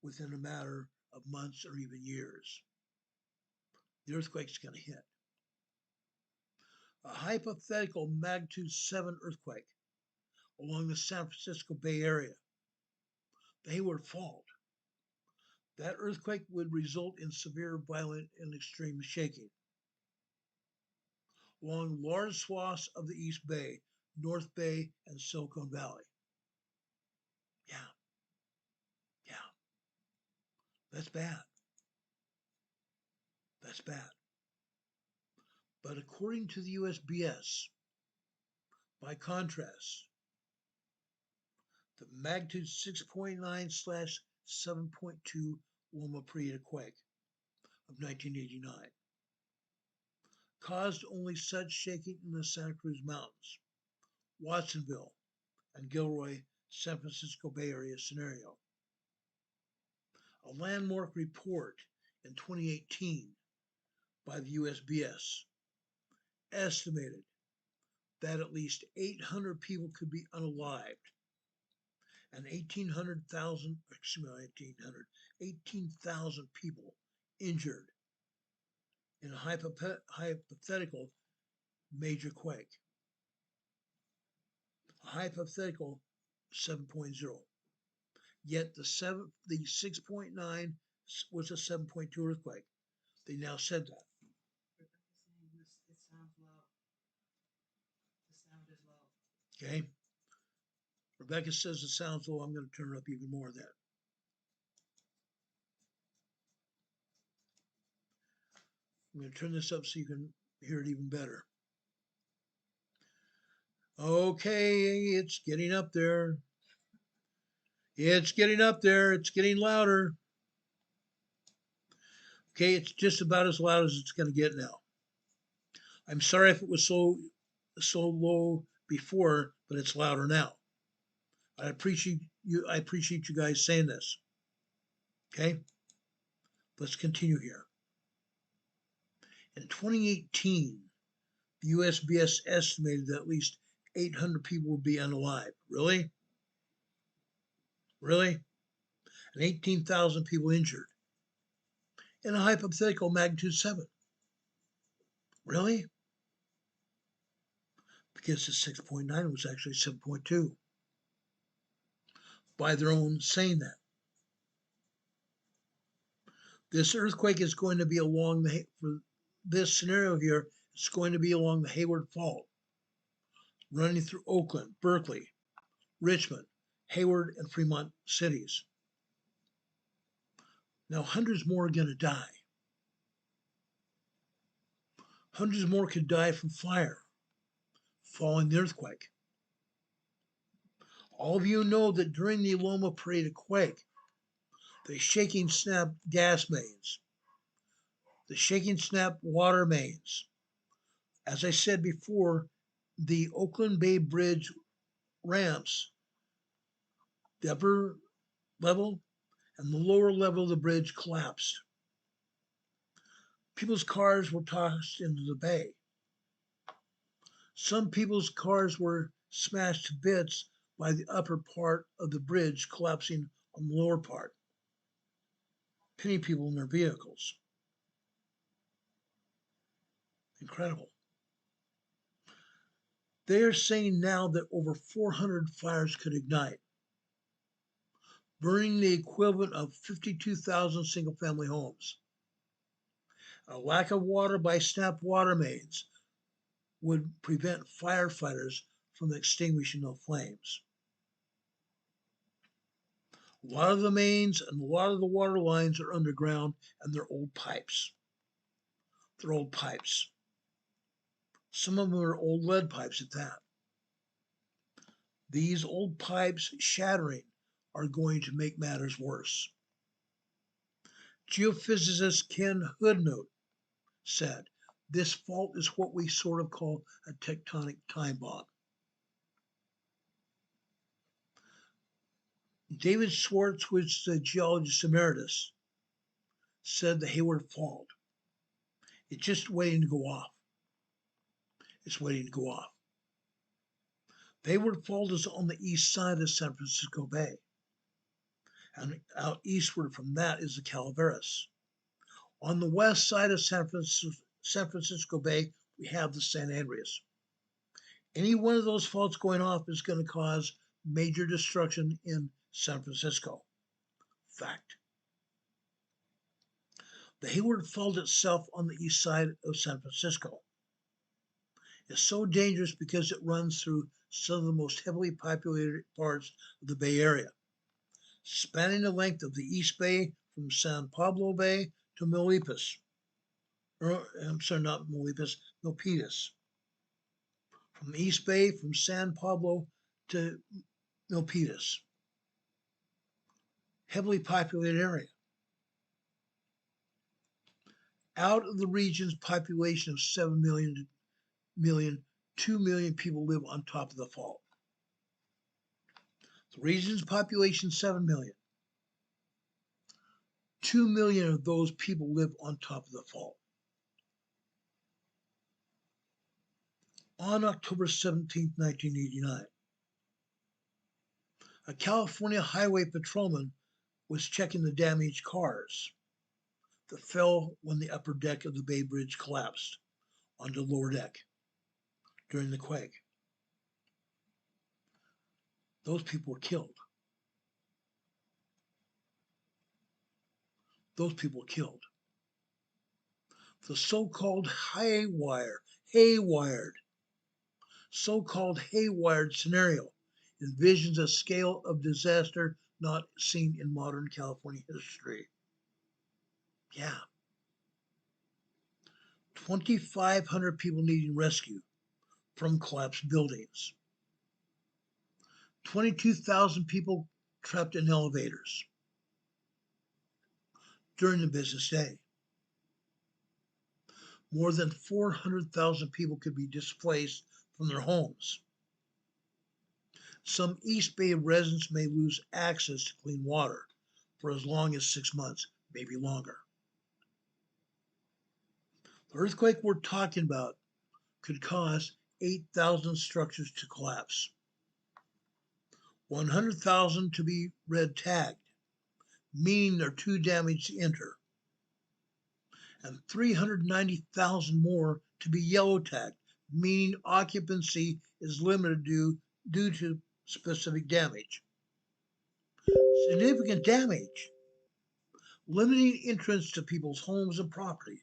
within a matter of months or even years. The earthquake's going to hit. A hypothetical magnitude 7 earthquake along the San Francisco Bay Area, the Hayward Fault. That earthquake would result in severe, violent, and extreme shaking along large swaths of the East Bay, North Bay, and Silicon Valley. Yeah. That's bad. That's bad. But according to the USGS, by contrast, the magnitude 6.9/7.2 Loma Prieta quake of 1989 caused only such shaking in the Santa Cruz Mountains, Watsonville, and Gilroy, San Francisco Bay Area scenario. A landmark report in 2018 by the USGS estimated that at least 800 people could be unalived and 18,000 people injured in a hypothetical major quake, a hypothetical 7.0. Yet the 6.9 was a 7.2 earthquake. They now said that. It sounds low. The sound is low. Okay. Rebecca says it sounds low. I'm going to turn it up even more of that. I'm going to turn this up so you can hear it even better. Okay, it's getting up there. It's getting up there. It's getting louder. Okay, it's just about as loud as it's going to get now. I'm sorry if it was so low before, but it's louder now. I appreciate you guys saying this. Okay, let's continue here. In 2018, the USGS estimated that at least 800 people would be unalive. Really? Really? And 18,000 people injured. In a hypothetical magnitude 7. Really? Because the 6.9 was actually 7.2. By their own saying that. This earthquake is going to be along for this scenario here, it's going to be along the Hayward Fault, running through Oakland, Berkeley, Richmond, Hayward, and Fremont cities. Now, hundreds more are going to die. Hundreds more could die from fire following the earthquake. All of you know that during the Loma Prieta quake, the shaking snap gas mains, the shaking snap water mains, as I said before, the Oakland Bay Bridge ramps, the upper level and the lower level of the bridge collapsed. People's cars were tossed into the bay. Some people's cars were smashed to bits by the upper part of the bridge collapsing on the lower part, pinning people in their vehicles. Incredible. They are saying now that over 400 fires could ignite, burning the equivalent of 52,000 single-family homes. A lack of water by snap water mains would prevent firefighters from extinguishing the flames. A lot of the mains and a lot of the water lines are underground and they're old pipes. They're old pipes. Some of them are old lead pipes at that. These old pipes shattering are going to make matters worse. Geophysicist Ken Hoodnote said, this fault is what we sort of call a tectonic time bomb. David Schwartz, which is the geologist emeritus, said the Hayward Fault, it's just waiting to go off. It's waiting to go off. The Hayward Fault is on the east side of San Francisco Bay. And out eastward from that is the Calaveras. On the west side of San Francisco Bay, we have the San Andreas. Any one of those faults going off is going to cause major destruction in San Francisco. Fact. The Hayward Fault itself on the east side of San Francisco is so dangerous because it runs through some of the most heavily populated parts of the Bay Area, spanning the length of the East Bay from San Pablo Bay to Milpitas. I'm sorry, not Milpitas, Milpitas. From the East Bay, from San Pablo to Milpitas. Heavily populated area. Out of the region's population of 7 million, 2 million people live on top of the fault. The region's population, 7 million. 2 million of those people live on top of the fault. On October 17, 1989, a California highway patrolman was checking the damaged cars that fell when the upper deck of the Bay Bridge collapsed onto the lower deck during the quake. Those people were killed. Those people were killed. The so-called haywired scenario envisions a scale of disaster not seen in modern California history. Yeah. 2,500 people needing rescue from collapsed buildings. 22,000 people trapped in elevators during the business day. More than 400,000 people could be displaced from their homes. Some East Bay residents may lose access to clean water for as long as 6 months, maybe longer. The earthquake we're talking about could cause 8,000 structures to collapse, 100,000 to be red tagged, meaning they're too damaged to enter, and 390,000 more to be yellow tagged, meaning occupancy is limited due to specific damage. Significant damage, limiting entrance to people's homes and property.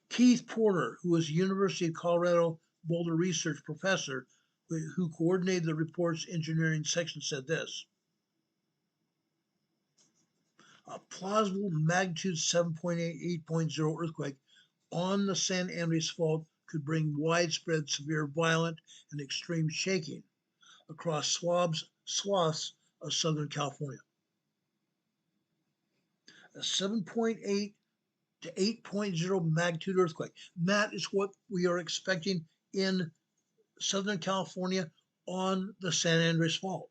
Keith Porter, who was a University of Colorado Boulder research professor who coordinated the report's engineering section, said this: a plausible magnitude 7.8, 8.0 earthquake on the San Andreas Fault could bring widespread, severe, violent, and extreme shaking across swaths of Southern California. A 7.8 to 8.0 magnitude earthquake. That is what we are expecting in Southern California on the San Andreas Fault.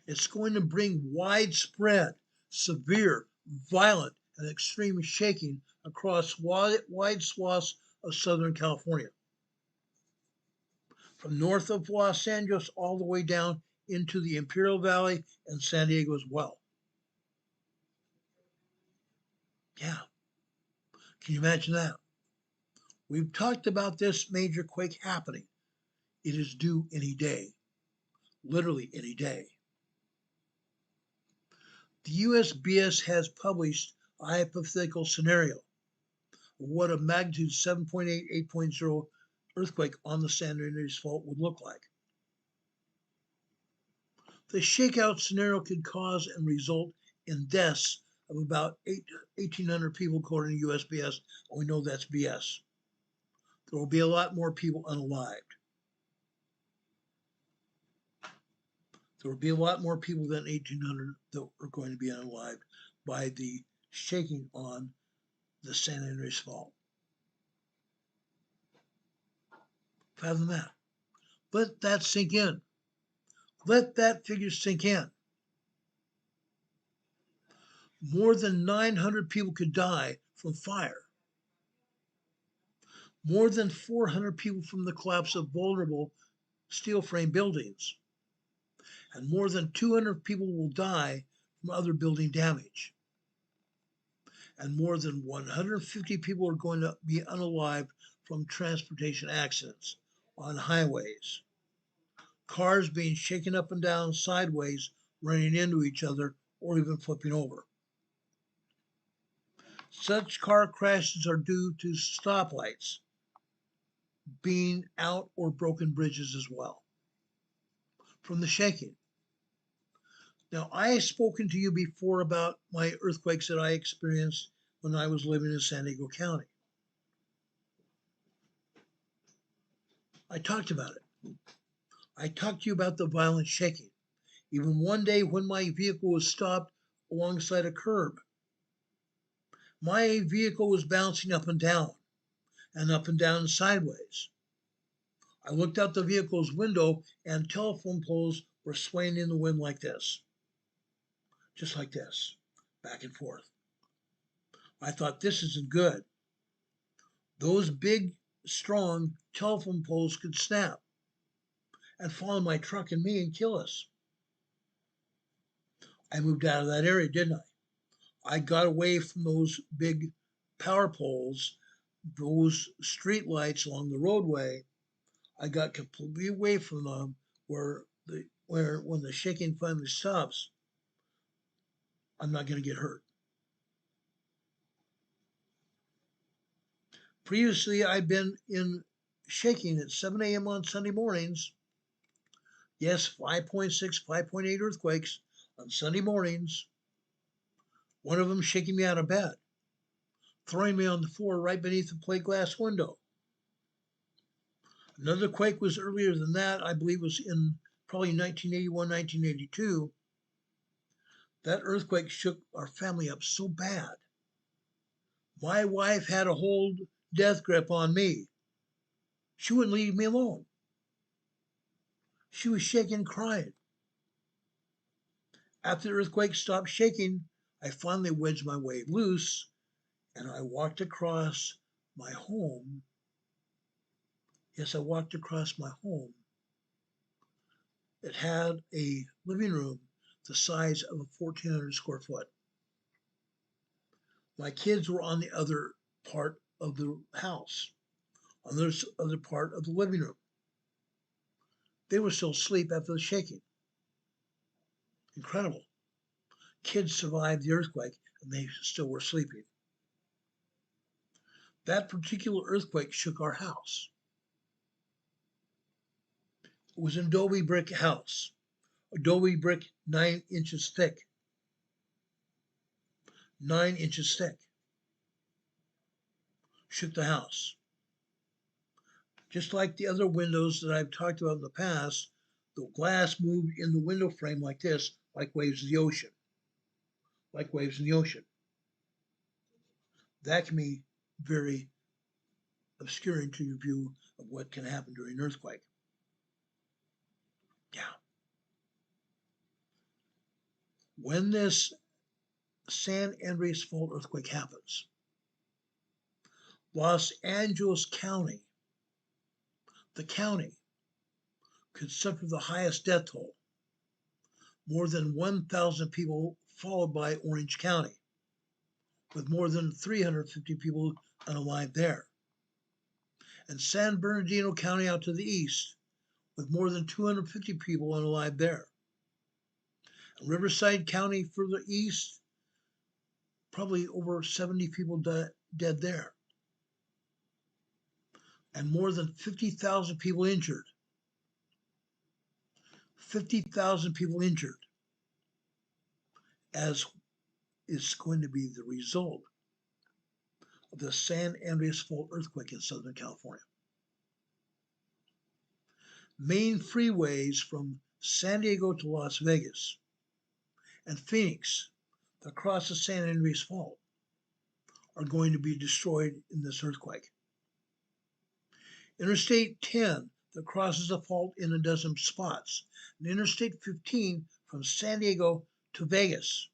It's going to bring widespread, severe, violent, and extreme shaking across wide swaths of Southern California, from north of Los Angeles all the way down into the Imperial Valley and San Diego as well. Yeah, can you imagine that? We've talked about this major quake happening. It is due any day, literally any day. The USGS has published a hypothetical scenario of what a magnitude 7.8, 8.0 earthquake on the San Andreas Fault would look like. The shakeout scenario could cause and result in deaths of about 1,800 people, according to USGS, and we know that's BS. There will be a lot more people unalived. There will be a lot more people than 1,800 that are going to be unalived by the shaking on the San Andreas Fault. Fathom that. Let that sink in. Let that figure sink in. More than 900 people could die from fire. More than 400 people from the collapse of vulnerable steel frame buildings. And more than 200 people will die from other building damage. And more than 150 people are going to be unalived from transportation accidents on highways. Cars being shaken up and down sideways, running into each other, or even flipping over. Such car crashes are due to stoplights being out or broken bridges as well from the shaking. Now, I have spoken to you before about my earthquakes that I experienced when I was living in San Diego County. I talked about it. I talked to you about the violent shaking. Even one day when my vehicle was stopped alongside a curb, my vehicle was bouncing up and down and sideways. I looked out the vehicle's window and telephone poles were swaying in the wind like this, just like this, back and forth. I thought, this isn't good. Those big, strong telephone poles could snap and fall on my truck and me and kill us. I moved out of that area, didn't I? I got away from those big power poles, those street lights along the roadway. I got completely away from them where when the shaking finally stops, I'm not going to get hurt. Previously, I've been in shaking at 7 a.m. on Sunday mornings. Yes, 5.6, 5.8 earthquakes on Sunday mornings. One of them shaking me out of bed, throwing me on the floor right beneath the plate glass window. Another quake was earlier than that. I believe was in probably 1981, 1982. That earthquake shook our family up so bad. My wife had a hold death grip on me. She wouldn't leave me alone. She was shaking, crying. After the earthquake stopped shaking, I finally wedged my way loose and I walked across my home. Yes, I walked across my home. It had a living room the size of a 1,400 square foot. My kids were on the other part of the house, on the other part of the living room. They were still asleep after the shaking. Incredible. Kids survived the earthquake and they still were sleeping. That particular earthquake shook our house. It was an adobe brick house, adobe brick 9 inches thick. 9 inches thick. Shook the house. Just like the other windows that I've talked about in the past, the glass moved in the window frame like this, like waves of the ocean. Like waves in the ocean. That can be very obscuring to your view of what can happen during an earthquake. Yeah. When this San Andreas Fault earthquake happens, Los Angeles County, the county, could suffer the highest death toll, more than 1,000 people, followed by Orange County, with more than 350 people unalive there. And San Bernardino County out to the east, with more than 250 people unalive there. And Riverside County further east, probably over 70 people dead there. And more than 50,000 people injured. 50,000 people injured, as is going to be the result of the San Andreas Fault earthquake in Southern California. Main freeways from San Diego to Las Vegas and Phoenix that cross the San Andreas Fault are going to be destroyed in this earthquake. Interstate 10 that crosses the fault in a dozen spots, and Interstate 15 from San Diego to Vegas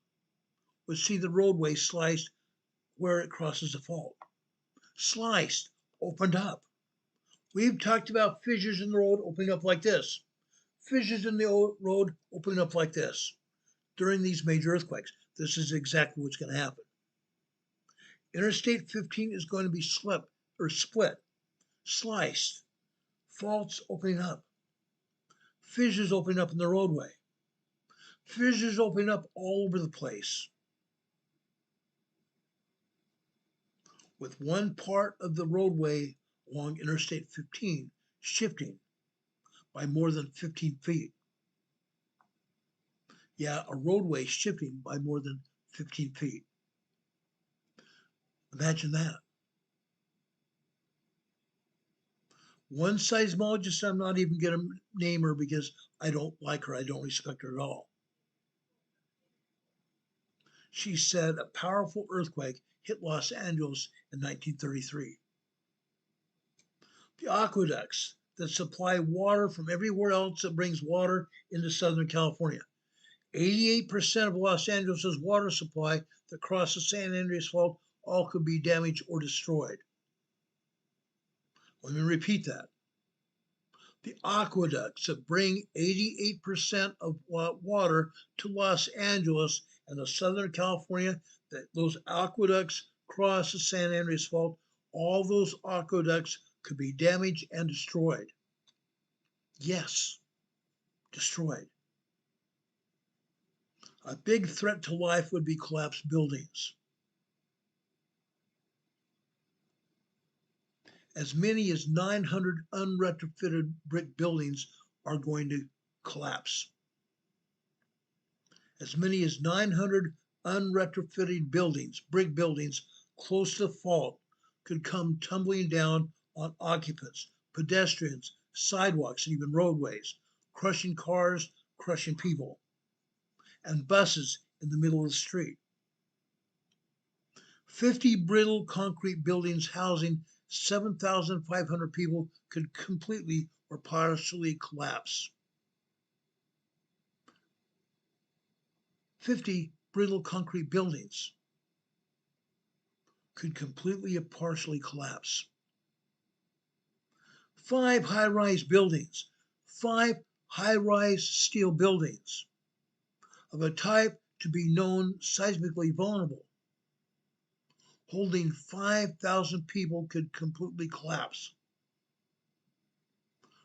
would see the roadway sliced where it crosses the fault. Sliced, opened up. We've talked about fissures in the road opening up like this. Fissures in the road opening up like this. During these major earthquakes, this is exactly what's going to happen. Interstate 15 is going to be split, sliced, faults opening up, fissures opening up in the roadway, fissures opening up all over the place. With one part of the roadway along Interstate 15 shifting by more than 15 feet. Yeah, a roadway shifting by more than 15 feet. Imagine that. One seismologist, I'm not even going to name her because I don't like her, I don't respect her at all. She said a powerful earthquake hit Los Angeles in 1933. The aqueducts that supply water from everywhere else that brings water into Southern California. 88% of Los Angeles' water supply that crosses San Andreas Fault all could be damaged or destroyed. Let me repeat that. The aqueducts that bring 88% of water to Los Angeles and to Southern California, that those aqueducts cross the San Andreas Fault, all those aqueducts could be damaged and destroyed. Yes, destroyed. A big threat to life would be collapsed buildings. As many as 900 unretrofitted brick buildings are going to collapse. As many as 900 unretrofitted buildings, brick buildings close to the fault, could come tumbling down on occupants, pedestrians, sidewalks, and even roadways, crushing cars, crushing people, and buses in the middle of the street. 50 brittle concrete buildings housing 7,500 people could completely or partially collapse. 50 brittle concrete buildings could completely or partially collapse. 5 high-rise buildings, 5 high-rise steel buildings of a type to be known seismically vulnerable, holding 5,000 people could completely collapse.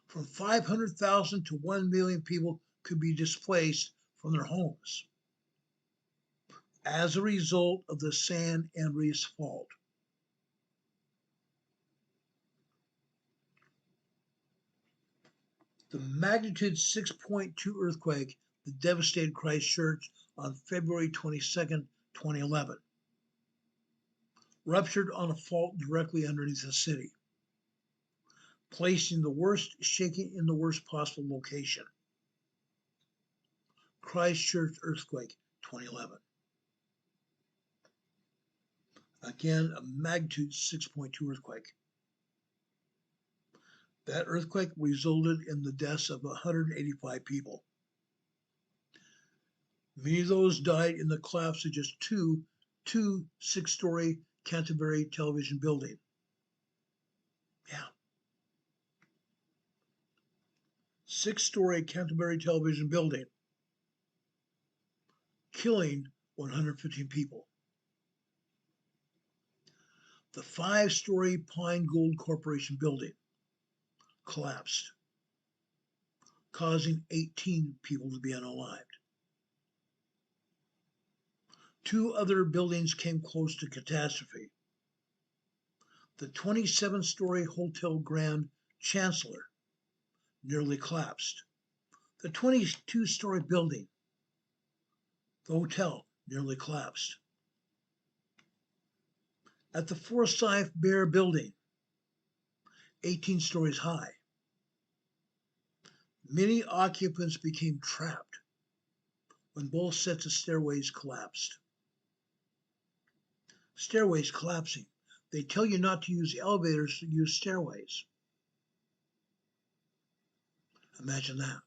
From 500,000 to 1 million people could be displaced from their homes as a result of the San Andreas fault. The magnitude 6.2 earthquake that devastated Christchurch on February 22nd, 2011, ruptured on a fault directly underneath the city, placing the worst shaking in the worst possible location. Christchurch earthquake 2011. Again, a magnitude 6.2 earthquake. That earthquake resulted in the deaths of 185 people. Many of those died in the collapse of just two 6-story Canterbury television building. Yeah. 6-story Canterbury television building, killing 115 people. The 5-story Pine Gold Corporation building collapsed, causing 18 people to be unalived. 2 other buildings came close to catastrophe. The 27-story Hotel Grand Chancellor nearly collapsed. The 22-story building, the hotel, nearly collapsed. At the Forsyth Bear building, 18 stories high, many occupants became trapped when both sets of stairways collapsed. Stairways collapsing. They tell you not to use elevators, to use stairways. Imagine that.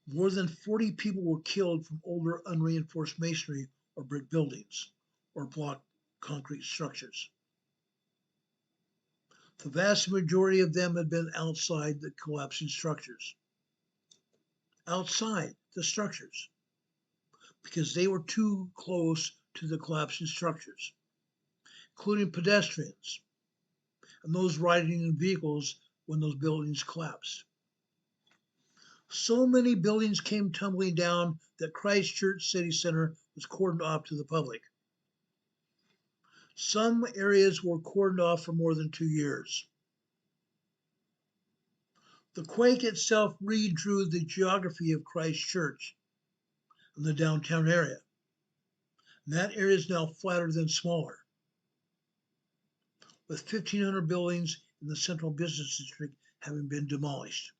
More than 40 people were killed from older unreinforced masonry or brick buildings or block concrete structures. The vast majority of them had been outside the collapsing structures. Outside the structures, because they were too close to the collapsing structures, including pedestrians and those riding in vehicles when those buildings collapsed. So many buildings came tumbling down that Christchurch City Center was cordoned off to the public. Some areas were cordoned off for more than 2 years. The quake itself redrew the geography of Christchurch and the downtown area. And that area is now flatter than smaller, with 1,500 buildings in the central business district having been demolished.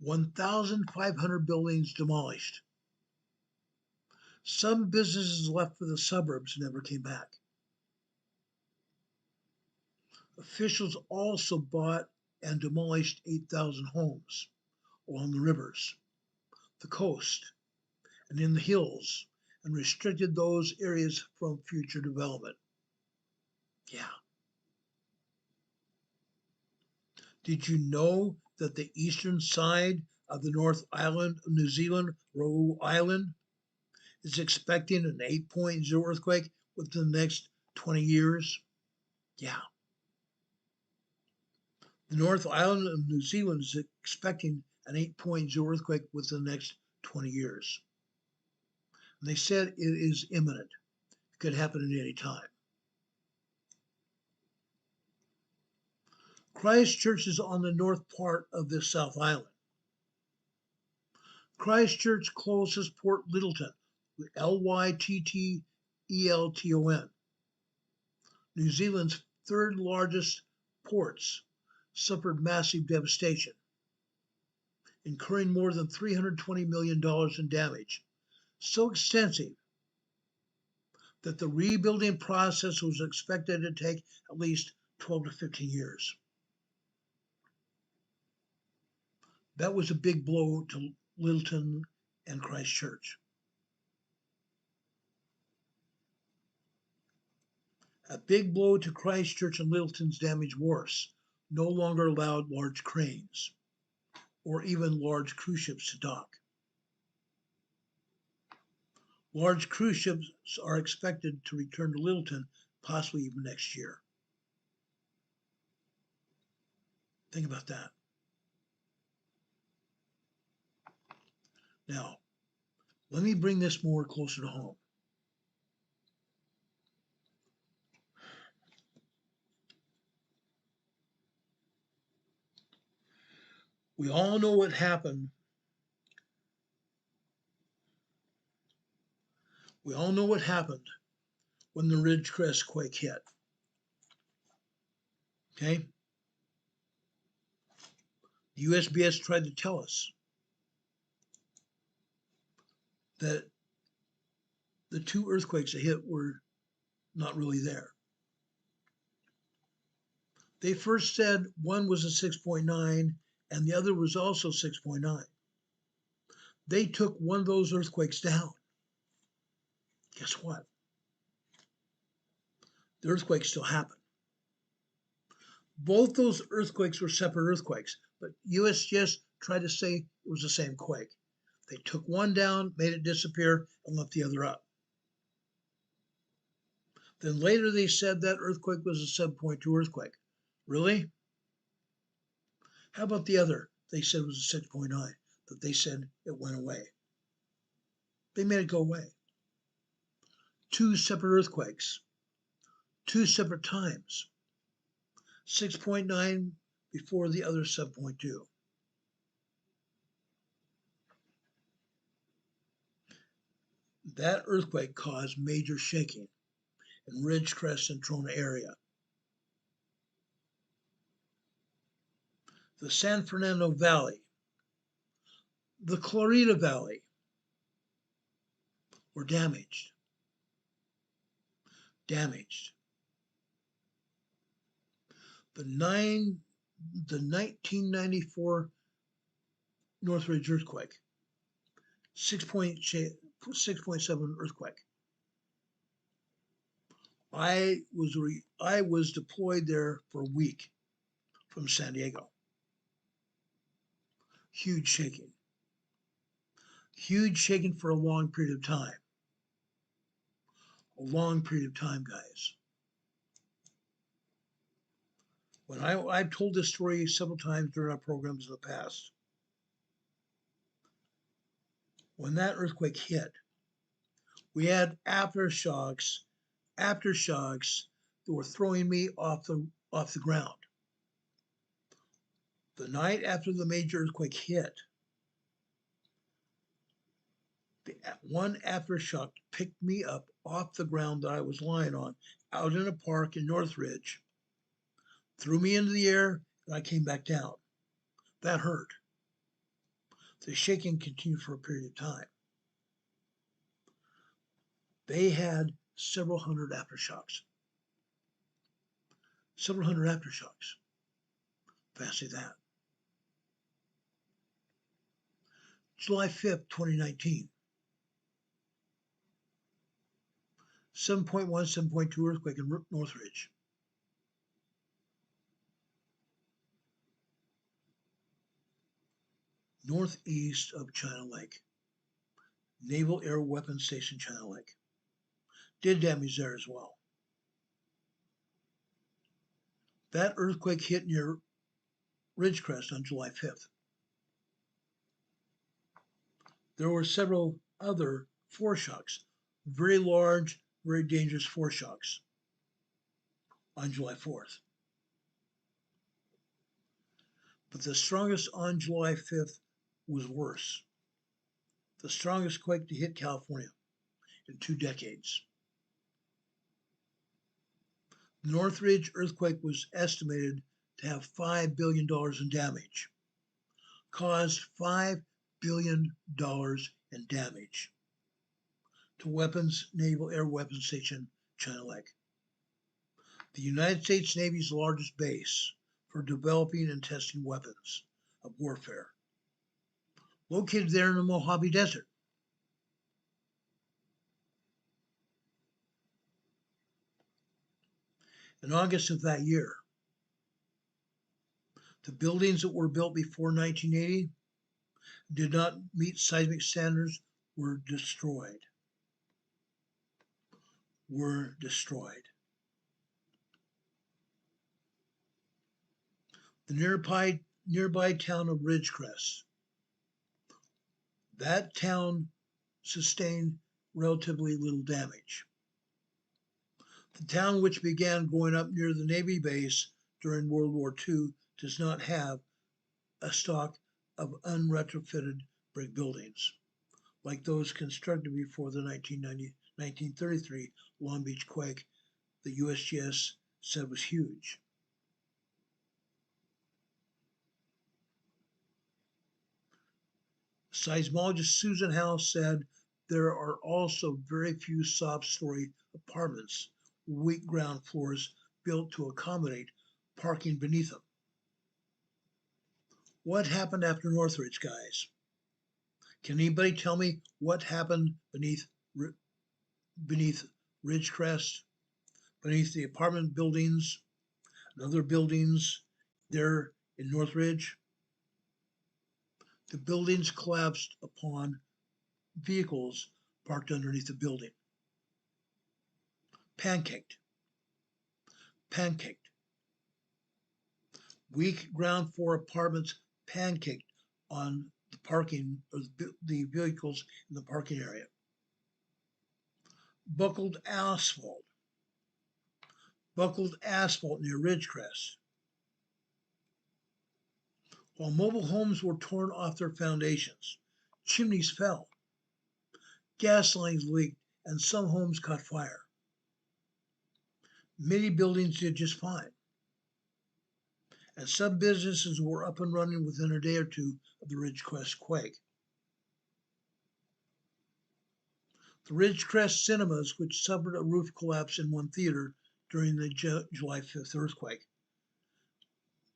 1,500 buildings demolished. Some businesses left for the suburbs and never came back. Officials also bought and demolished 8,000 homes along the rivers, the coast, and in the hills, and restricted those areas from future development. Yeah. Did you know that the eastern side of the North Island of New Zealand, Roe Island, is expecting an 8.0 earthquake within the next 20 years? Yeah. The North Island of New Zealand is expecting an 8.0 earthquake within the next 20 years. And they said it is imminent. It could happen at any time. Christchurch is on the north part of this South Island. Christchurch closest Port Lyttelton, Lyttelton, New Zealand's 3rd largest ports, suffered massive devastation, incurring more than $320 million in damage, so extensive that the rebuilding process was expected to take at least 12 to 15 years. That was a big blow to Littleton, and Christchurch. A big blow to Christchurch and Littleton's damaged wharfs no longer allowed large cranes or even large cruise ships to dock. Large cruise ships are expected to return to Littleton possibly even next year. Think about that. Now, let me bring this more closer to home. We all know what happened. We all know what happened when the Ridgecrest quake hit. Okay? The USGS tried to tell us that the two earthquakes that hit were not really there. They first said one was a 6.9 and the other was also 6.9. They took one of those earthquakes down. Guess what? The earthquake still happened. Both those earthquakes were separate earthquakes, but USGS tried to say it was the same quake. They took one down, made it disappear, and left the other up. Then later they said that earthquake was a 7.2 earthquake. Really? How about the other? They said it was a 6.9, but they said it went away. They made it go away. Two separate earthquakes, two separate times. 6.9 before the other 7.2. That earthquake caused major shaking in Ridgecrest and Trona area. The San Fernando Valley, the Clarita Valley were damaged. The 1994 Northridge earthquake, 6.7 earthquake. I was deployed there for a week from San Diego. Huge shaking for a long period of time. A long period of time, guys. When I've told this story several times during our programs in the past. When that earthquake hit, we had aftershocks that were throwing me off the ground. The night after the major earthquake hit, one aftershock picked me up off the ground that I was lying on, out in a park in Northridge, threw me into the air, and I came back down. That hurt. The shaking continued for a period of time. They had several hundred aftershocks. Fancy that. July 5th, 2019. 7.1, 7.2 earthquake in Northridge. Northeast of China Lake. Naval Air Weapons Station, China Lake. Did damage there as well. That earthquake hit near Ridgecrest on July 5th. There were several other foreshocks, very large, very dangerous foreshocks on July 4th. But the strongest on July 5th was worse. The strongest quake to hit California in 2 decades. The Northridge earthquake was estimated to have $5 billion in damage. Caused $5 billion in damage to Naval Air Weapons Station, China Lake. The United States Navy's largest base for developing and testing weapons of warfare. located there in the Mojave Desert. In August of that year, the buildings that were built before 1980 did not meet seismic standards were destroyed. The nearby town of Ridgecrest, that town sustained relatively little damage. The town, which began growing up near the Navy base during World War II, does not have a stock of unretrofitted brick buildings like those constructed before the 1933 Long Beach quake the USGS said was huge. Seismologist Susan House said there are also very few soft-story apartments, weak ground floors built to accommodate parking beneath them. What happened after Northridge, guys? Can anybody tell me what happened beneath Ridgecrest, beneath the apartment buildings and other buildings there in Northridge? The buildings collapsed upon vehicles parked underneath the building. Pancaked. Weak ground floor apartments pancaked on the parking or the vehicles in the parking area. Buckled asphalt near Ridgecrest. While mobile homes were torn off their foundations, chimneys fell, gas lines leaked, and some homes caught fire. Many buildings did just fine, and some businesses were up and running within a day or two of the Ridgecrest quake. The Ridgecrest cinemas, which suffered a roof collapse in one theater during the July 5th earthquake,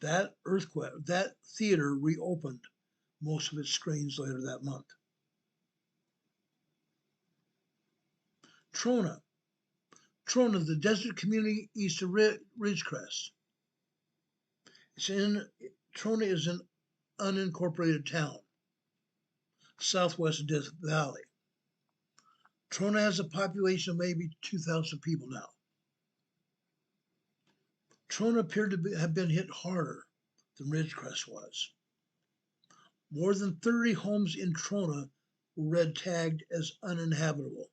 that theater reopened most of its screens later that month. Trona, the desert community east of Ridgecrest. Trona is an unincorporated town, southwest of Death Valley. Trona has a population of maybe 2,000 people now. Trona appeared to have been hit harder than Ridgecrest was. More than 30 homes in Trona were red tagged as uninhabitable.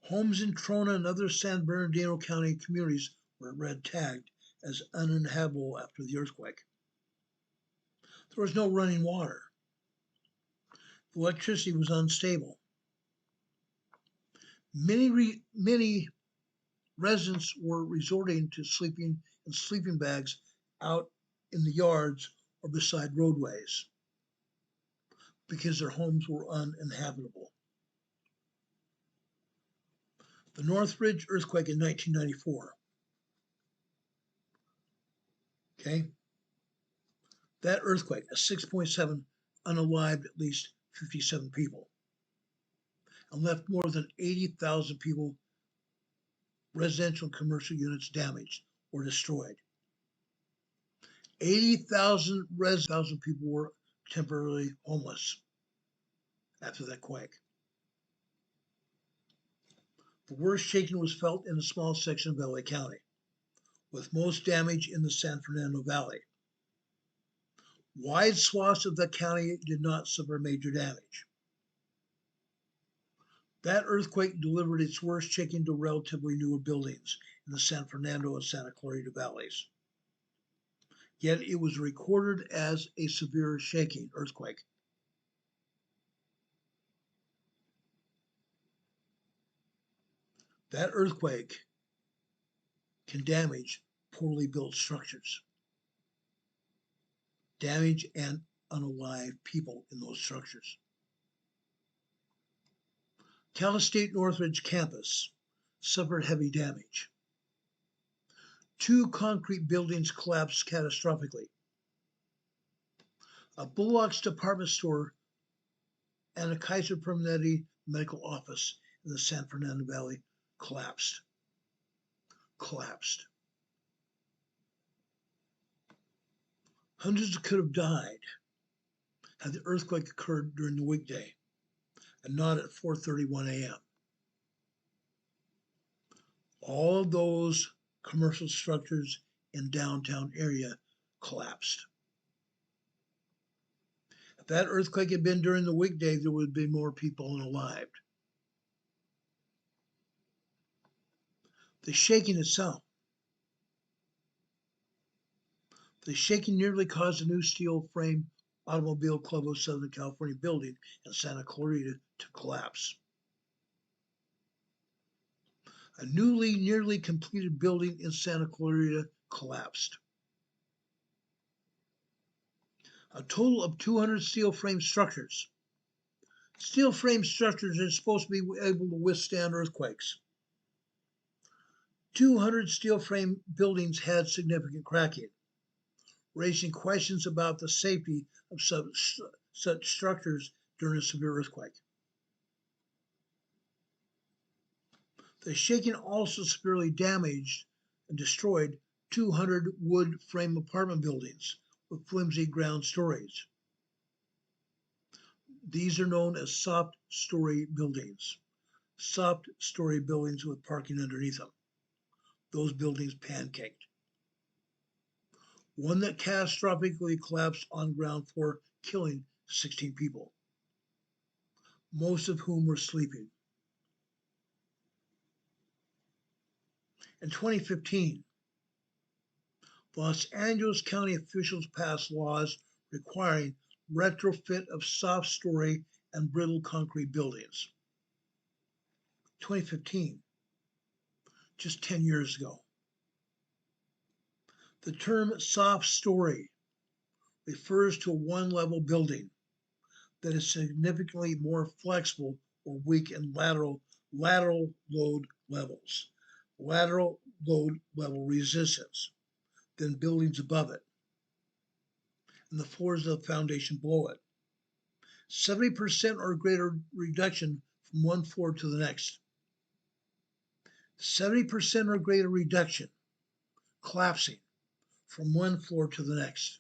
Homes in Trona and other San Bernardino County communities were red tagged as uninhabitable after the earthquake. There was no running water. The electricity was unstable. Many residents were resorting to sleeping in sleeping bags out in the yards or beside roadways because their homes were uninhabitable. The Northridge earthquake in 1994. Okay. That earthquake, a 6.7, unalived at least 57 people and left more than 80,000 people, residential and commercial units damaged or destroyed. 80,000 people were temporarily homeless after that quake. The worst shaking was felt in a small section of LA County, with most damage in the San Fernando Valley. Wide swaths of the county did not suffer major damage. That earthquake delivered its worst shaking to relatively newer buildings in the San Fernando and Santa Clarita valleys. Yet it was recorded as a severe shaking earthquake. That earthquake can damage poorly built structures, damage and unalived people in those structures. Cal State Northridge campus suffered heavy damage. 2 concrete buildings collapsed catastrophically. a Bullock's department store, and a Kaiser Permanente medical office in the San Fernando Valley collapsed. Hundreds could have died had the earthquake occurred during the weekday and not at 4:31 a.m. All of those commercial structures in downtown area collapsed. If that earthquake had been during the weekday, there would be more people alive. The shaking itself. The shaking nearly caused a new steel frame Automobile Club of Southern California building in Santa Clarita to collapse. A nearly completed building in Santa Clarita collapsed. A total of 200 steel frame structures. Steel frame structures are supposed to be able to withstand earthquakes. 200 steel frame buildings had significant cracking, raising questions about the safety of such structures during a severe earthquake. The shaking also severely damaged and destroyed 200 wood frame apartment buildings with flimsy ground stories. These are known as soft story buildings. Soft story buildings with parking underneath them. Those buildings pancaked. One that catastrophically collapsed on ground floor, killing 16 people, most of whom were sleeping. In 2015, Los Angeles County officials passed laws requiring retrofit of soft story and brittle concrete buildings. 2015, just 10 years ago. The term soft story refers to a one-level building that is significantly more flexible or weak in lateral load levels, lateral load level resistance than buildings above it, and the floors of the foundation below it. 70% or greater reduction from one floor to the next. 70% or greater reduction, collapsing from one floor to the next.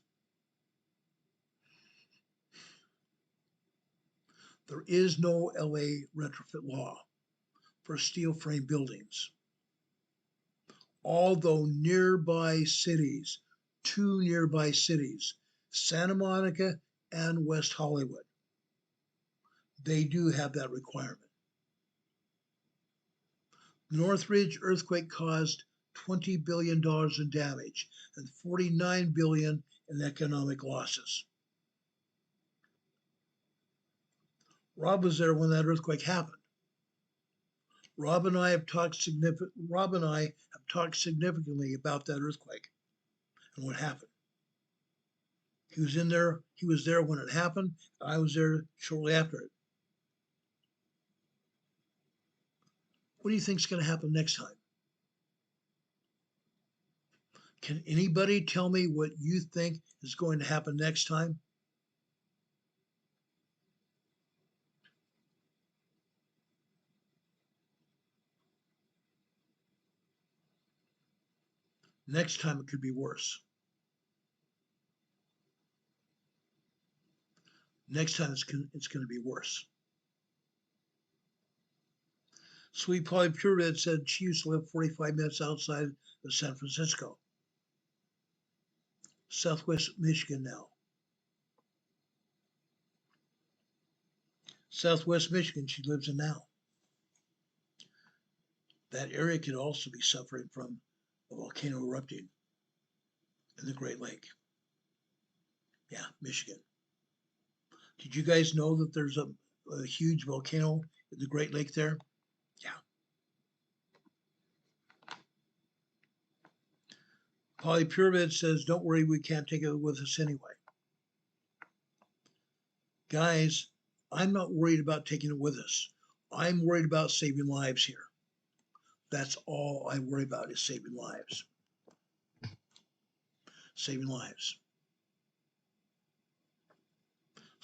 There is no LA retrofit law for steel frame buildings. Although nearby cities, two nearby cities, Santa Monica and West Hollywood, they do have that requirement. The Northridge earthquake caused $20 billion in damage and $49 billion in economic losses. Rob was there when that earthquake happened. Rob and I have talked significantly about that earthquake and what happened. He was there when it happened. I was there shortly after it. What do you think is going to happen next time? Can anybody tell me what you think is going to happen next time? Next time it could be worse. Next time it's going to be worse. Sweet Polly Purehead said she used to live 45 minutes outside of San Francisco. Southwest Michigan now. Southwest Michigan she lives in now. That area could also be suffering from a volcano erupting in the Great Lake. Yeah, Michigan. Did you guys know that there's a huge volcano in the Great Lake there? Yeah. Polly Purehead says, don't worry, we can't take it with us anyway. Guys, I'm not worried about taking it with us. I'm worried about saving lives here. That's all I worry about is saving lives. Saving lives.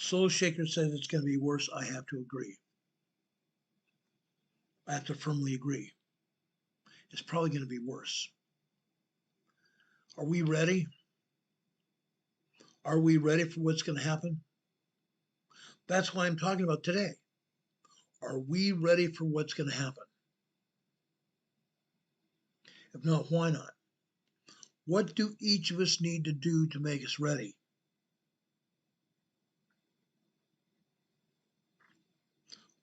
Soul Shaker says it's going to be worse. I have to agree. I have to firmly agree. It's probably going to be worse. Are we ready? Are we ready for what's going to happen? That's why I'm talking about today. Are we ready for what's going to happen? If not, why not? What do each of us need to do to make us ready?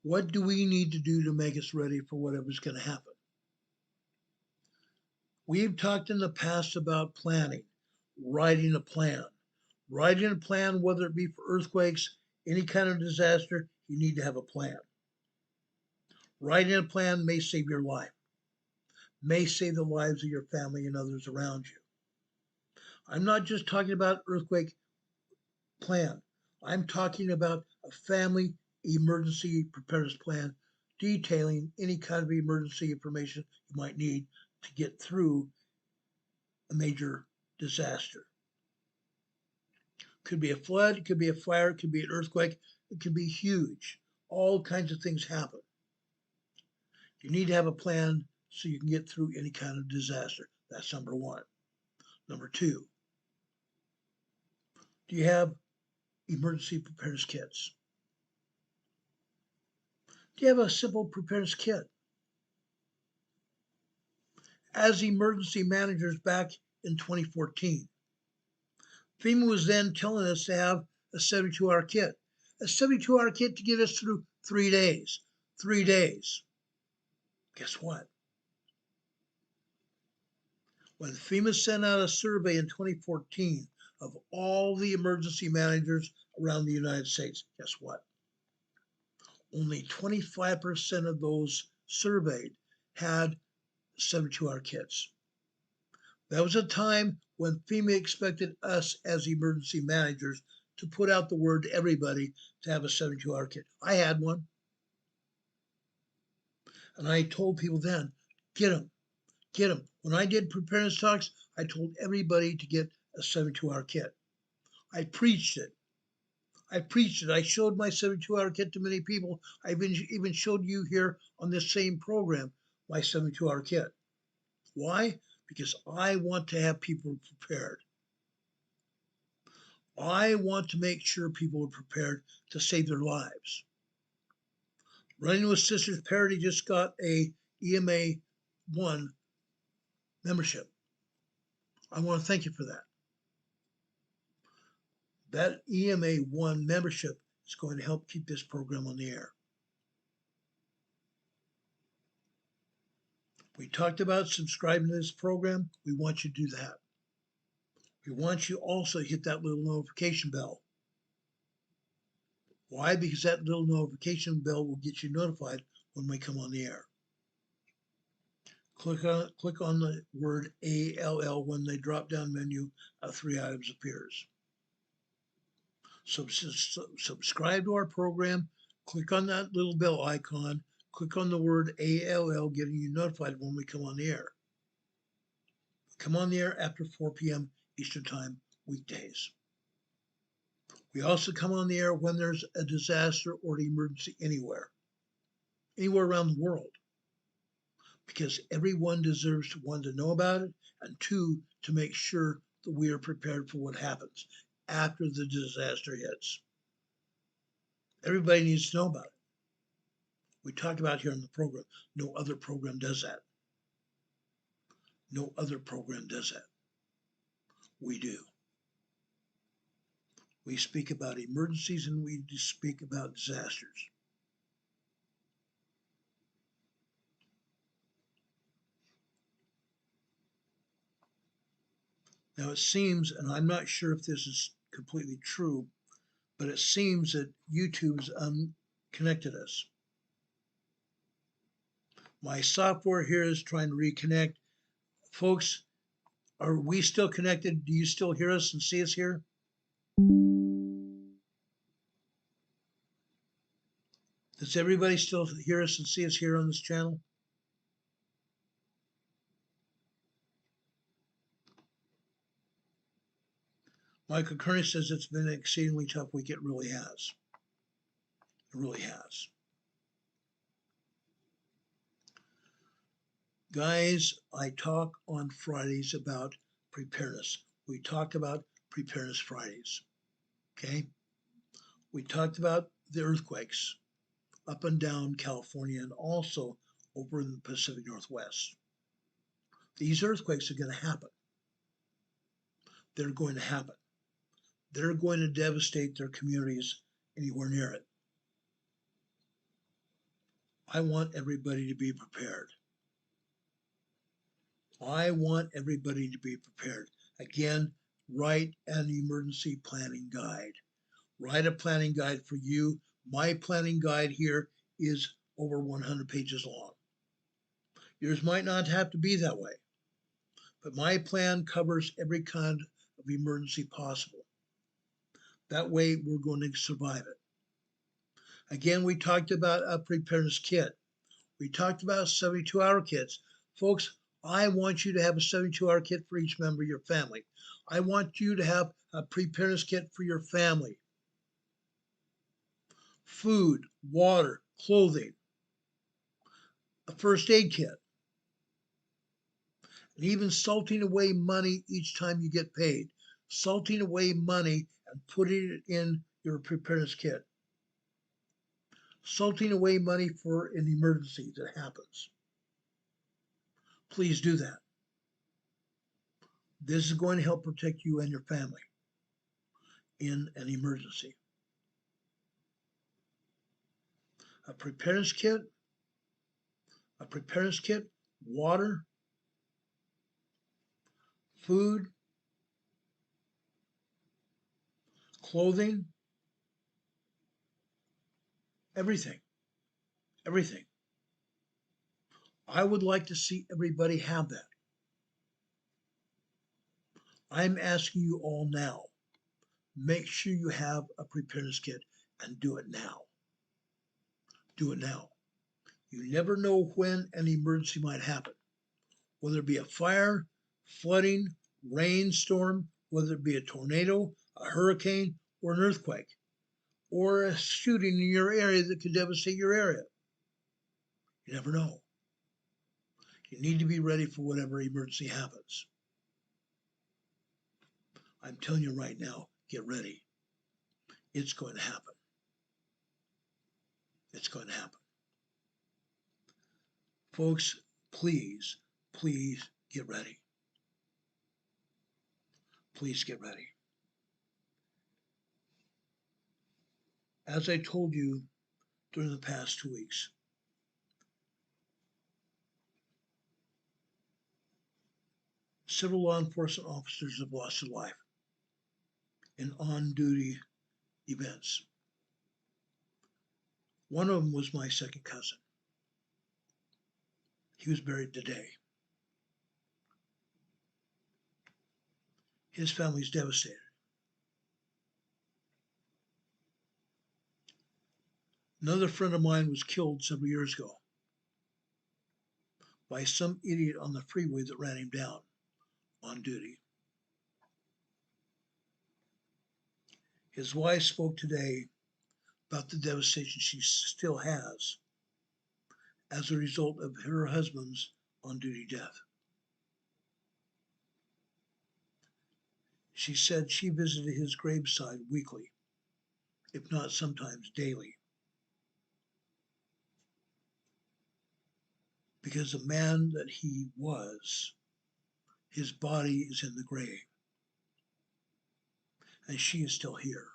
What do we need to do to make us ready for whatever's going to happen? We've talked in the past about planning, writing a plan. Writing a plan, whether it be for earthquakes, any kind of disaster, you need to have a plan. Writing a plan may save your life, may save the lives of your family and others around you. I'm not just talking about earthquake plan. I'm talking about a family emergency preparedness plan detailing any kind of emergency information you might need to get through a major disaster. Could be a flood, it could be a fire, it could be an earthquake, it could be huge. All kinds of things happen. You need to have a plan so you can get through any kind of disaster. That's number one. Number two, do you have emergency preparedness kits? Do you have a simple preparedness kit? As emergency managers back in 2014, FEMA was then telling us to have a 72-hour kit. A 72-hour kit to get us through 3 days. 3 days. Guess what? When FEMA sent out a survey in 2014 of all the emergency managers around the United States, guess what? Only 25% of those surveyed had 72-hour kits. That was a time when FEMA expected us as emergency managers to put out the word to everybody to have a 72-hour kit. I had one. And I told people then, get them, get them. When I did preparedness talks, I told everybody to get a 72-hour kit. I preached it. I showed my 72-hour kit to many people. I even showed you here on this same program my 72-hour kit. Why? Because I want to have people prepared. I want to make sure people are prepared to save their lives. Running with Sisters Parity just got a EMA 1 membership. I want to thank you for that. That EMA 1 membership is going to help keep this program on the air. We talked about subscribing to this program. We want you to do that. We want you also to hit that little notification bell. Why? Because that little notification bell will get you notified when we come on the air. Click on the word ALL when the drop-down menu of 3 items appears. So subscribe to our program. Click on that little bell icon. Click on the word ALL, getting you notified when we come on the air. Come on the air after 4 p.m. Eastern Time, weekdays. We also come on the air when there's a disaster or an emergency anywhere around the world, because everyone deserves to, 1, to know about it, and 2, to make sure that we are prepared for what happens after the disaster hits. Everybody needs to know about it. We talk about here in the program. No other program does that. No other program does that. We do. We speak about emergencies and we speak about disasters. Now it seems, and I'm not sure if this is completely true, but it seems that YouTube's unconnected us. My software here is trying to reconnect. Folks, are we still connected? Do you still hear us and see us here? Does everybody still hear us and see us here on this channel? Michael Kearney says it's been an exceedingly tough week. It really has. It really has. Guys, I talk on Fridays about preparedness. We talked about Preparedness Fridays. Okay? We talked about the earthquakes up and down California and also over in the Pacific Northwest. These earthquakes are going to happen. They're going to happen. They're going to devastate their communities anywhere near it. I want everybody to be prepared. I want everybody to be prepared. Again, write an emergency planning guide. Write a planning guide for you. My planning guide here is over 100 pages long. Yours might not have to be that way, but my plan covers every kind of emergency possible. That way, we're going to survive it. Again, we talked about a preparedness kit. We talked about 72-hour kits. Folks, I want you to have a 72-hour kit for each member of your family. I want you to have a preparedness kit for your family. Food, water, clothing, a first aid kit, and even salting away money each time you get paid. Salting away money and putting it in your preparedness kit. Salting away money for an emergency that happens. Please do that. This is going to help protect you and your family in an emergency. A preparedness kit, water, food, clothing, everything. I would like to see everybody have that. I'm asking you all now, make sure you have a preparedness kit and do it now. Do it now. You never know when an emergency might happen, whether it be a fire, flooding, rainstorm, whether it be a tornado, a hurricane, or an earthquake, or a shooting in your area that could devastate your area. You never know. You need to be ready for whatever emergency happens. I'm telling you right now, get ready. It's going to happen. It's going to happen. Folks, please get ready. Please get ready. As I told you during the past 2 weeks, several law enforcement officers have lost their life in on-duty events. One of them was my second cousin. He was buried today. His family's devastated. Another friend of mine was killed several years ago by some idiot on the freeway that ran him down on duty. His wife spoke today about the devastation she still has as a result of her husband's on-duty death. She said she visited his graveside weekly, if not sometimes daily, because the man that he was, his body is in the grave, and she is still here.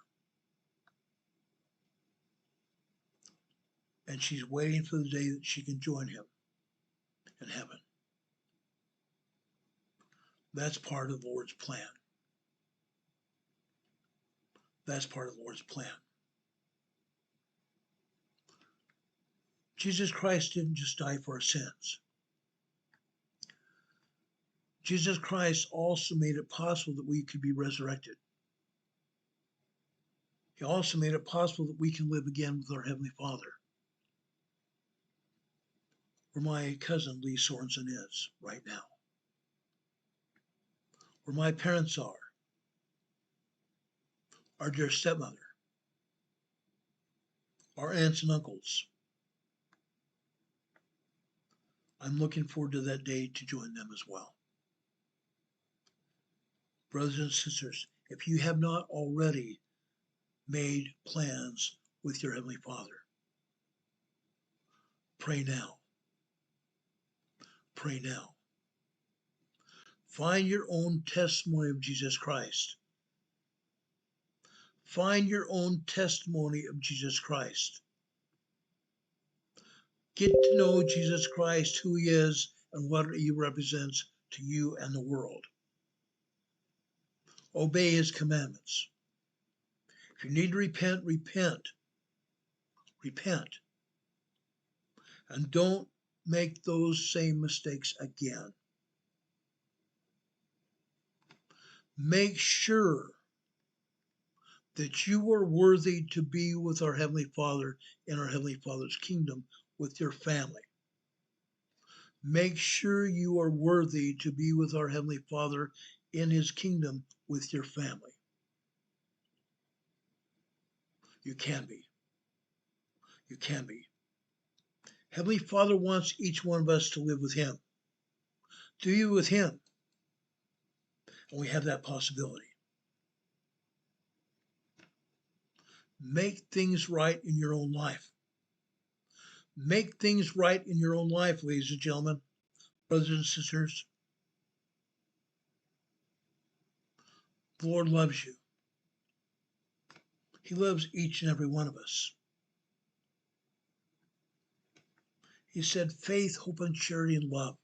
And she's waiting for the day that she can join him in heaven. That's part of the Lord's plan. That's part of the Lord's plan. Jesus Christ didn't just die for our sins. Jesus Christ also made it possible that we could be resurrected. He also made it possible that we can live again with our Heavenly Father, where my cousin Lee Sorensen is right now, where my parents are, our dear stepmother, our aunts and uncles. I'm looking forward to that day to join them as well. Brothers and sisters, if you have not already made plans with your Heavenly Father, pray now. Pray now. Find your own testimony of Jesus Christ. Find your own testimony of Jesus Christ. Get to know Jesus Christ, who he is, and what he represents to you and the world. Obey his commandments. If you need to repent, repent. Repent. And don't make those same mistakes again. Make sure that you are worthy to be with our Heavenly Father in our Heavenly Father's kingdom with your family. Make sure you are worthy to be with our Heavenly Father in his kingdom with your family. You can be. You can be. Heavenly Father wants each one of us to live with him. Do you with him? And we have that possibility. Make things right in your own life. Make things right in your own life, ladies and gentlemen, brothers and sisters. The Lord loves you. He loves each and every one of us. He said, faith, hope, and charity and love,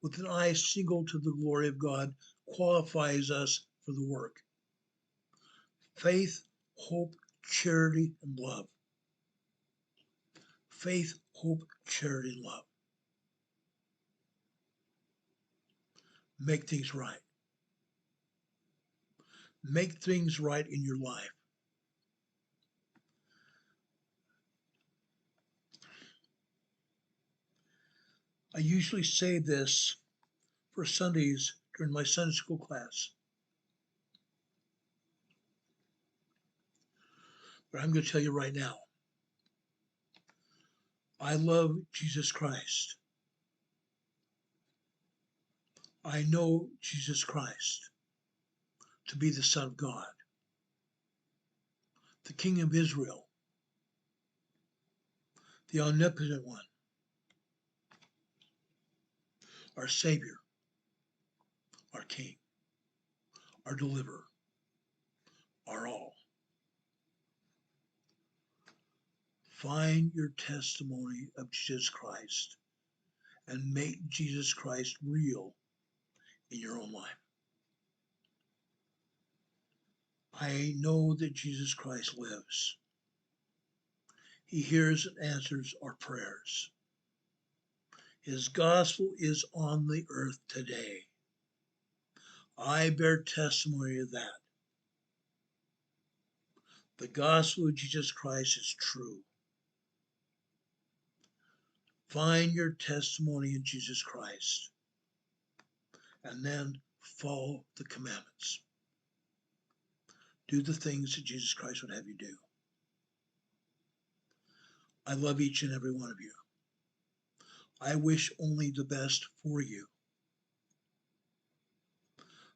with an eye single to the glory of God, qualifies us for the work. Faith, hope, charity, and love. Faith, hope, charity, and love. Make things right. Make things right in your life. I usually say this for Sundays during my Sunday school class. But I'm going to tell you right now, I love Jesus Christ. I know Jesus Christ to be the Son of God, the King of Israel, the Omnipotent One, our Savior, our King, our Deliverer, our all. Find your testimony of Jesus Christ and make Jesus Christ real in your own life. I know that Jesus Christ lives. He hears and answers our prayers. His gospel is on the earth today. I bear testimony of that. The gospel of Jesus Christ is true. Find your testimony in Jesus Christ and then follow the commandments. Do the things that Jesus Christ would have you do. I love each and every one of you. I wish only the best for you.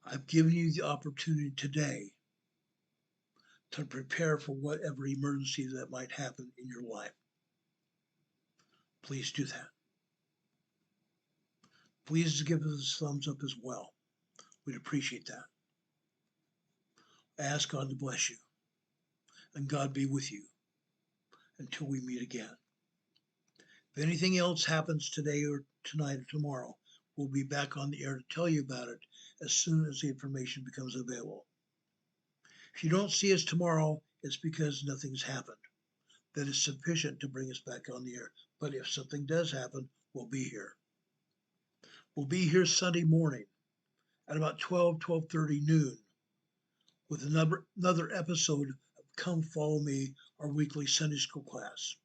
I've given you the opportunity today to prepare for whatever emergency that might happen in your life. Please do that. Please give us a thumbs up as well. We'd appreciate that. I ask God to bless you and God be with you until we meet again. If anything else happens today or tonight or tomorrow, we'll be back on the air to tell you about it as soon as the information becomes available. If you don't see us tomorrow, it's because nothing's happened that is sufficient to bring us back on the air. But if something does happen, we'll be here. We'll be here Sunday morning at about 12:30 noon with another episode of Come Follow Me, our weekly Sunday school class.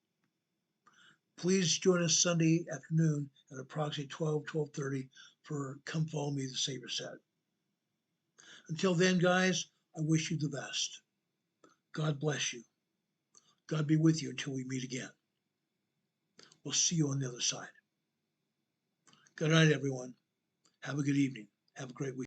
Please join us Sunday afternoon at approximately 12:30 for Come Follow Me, the Savior said. Until then, guys, I wish you the best. God bless you. God be with you until we meet again. We'll see you on the other side. Good night, everyone. Have a good evening. Have a great week.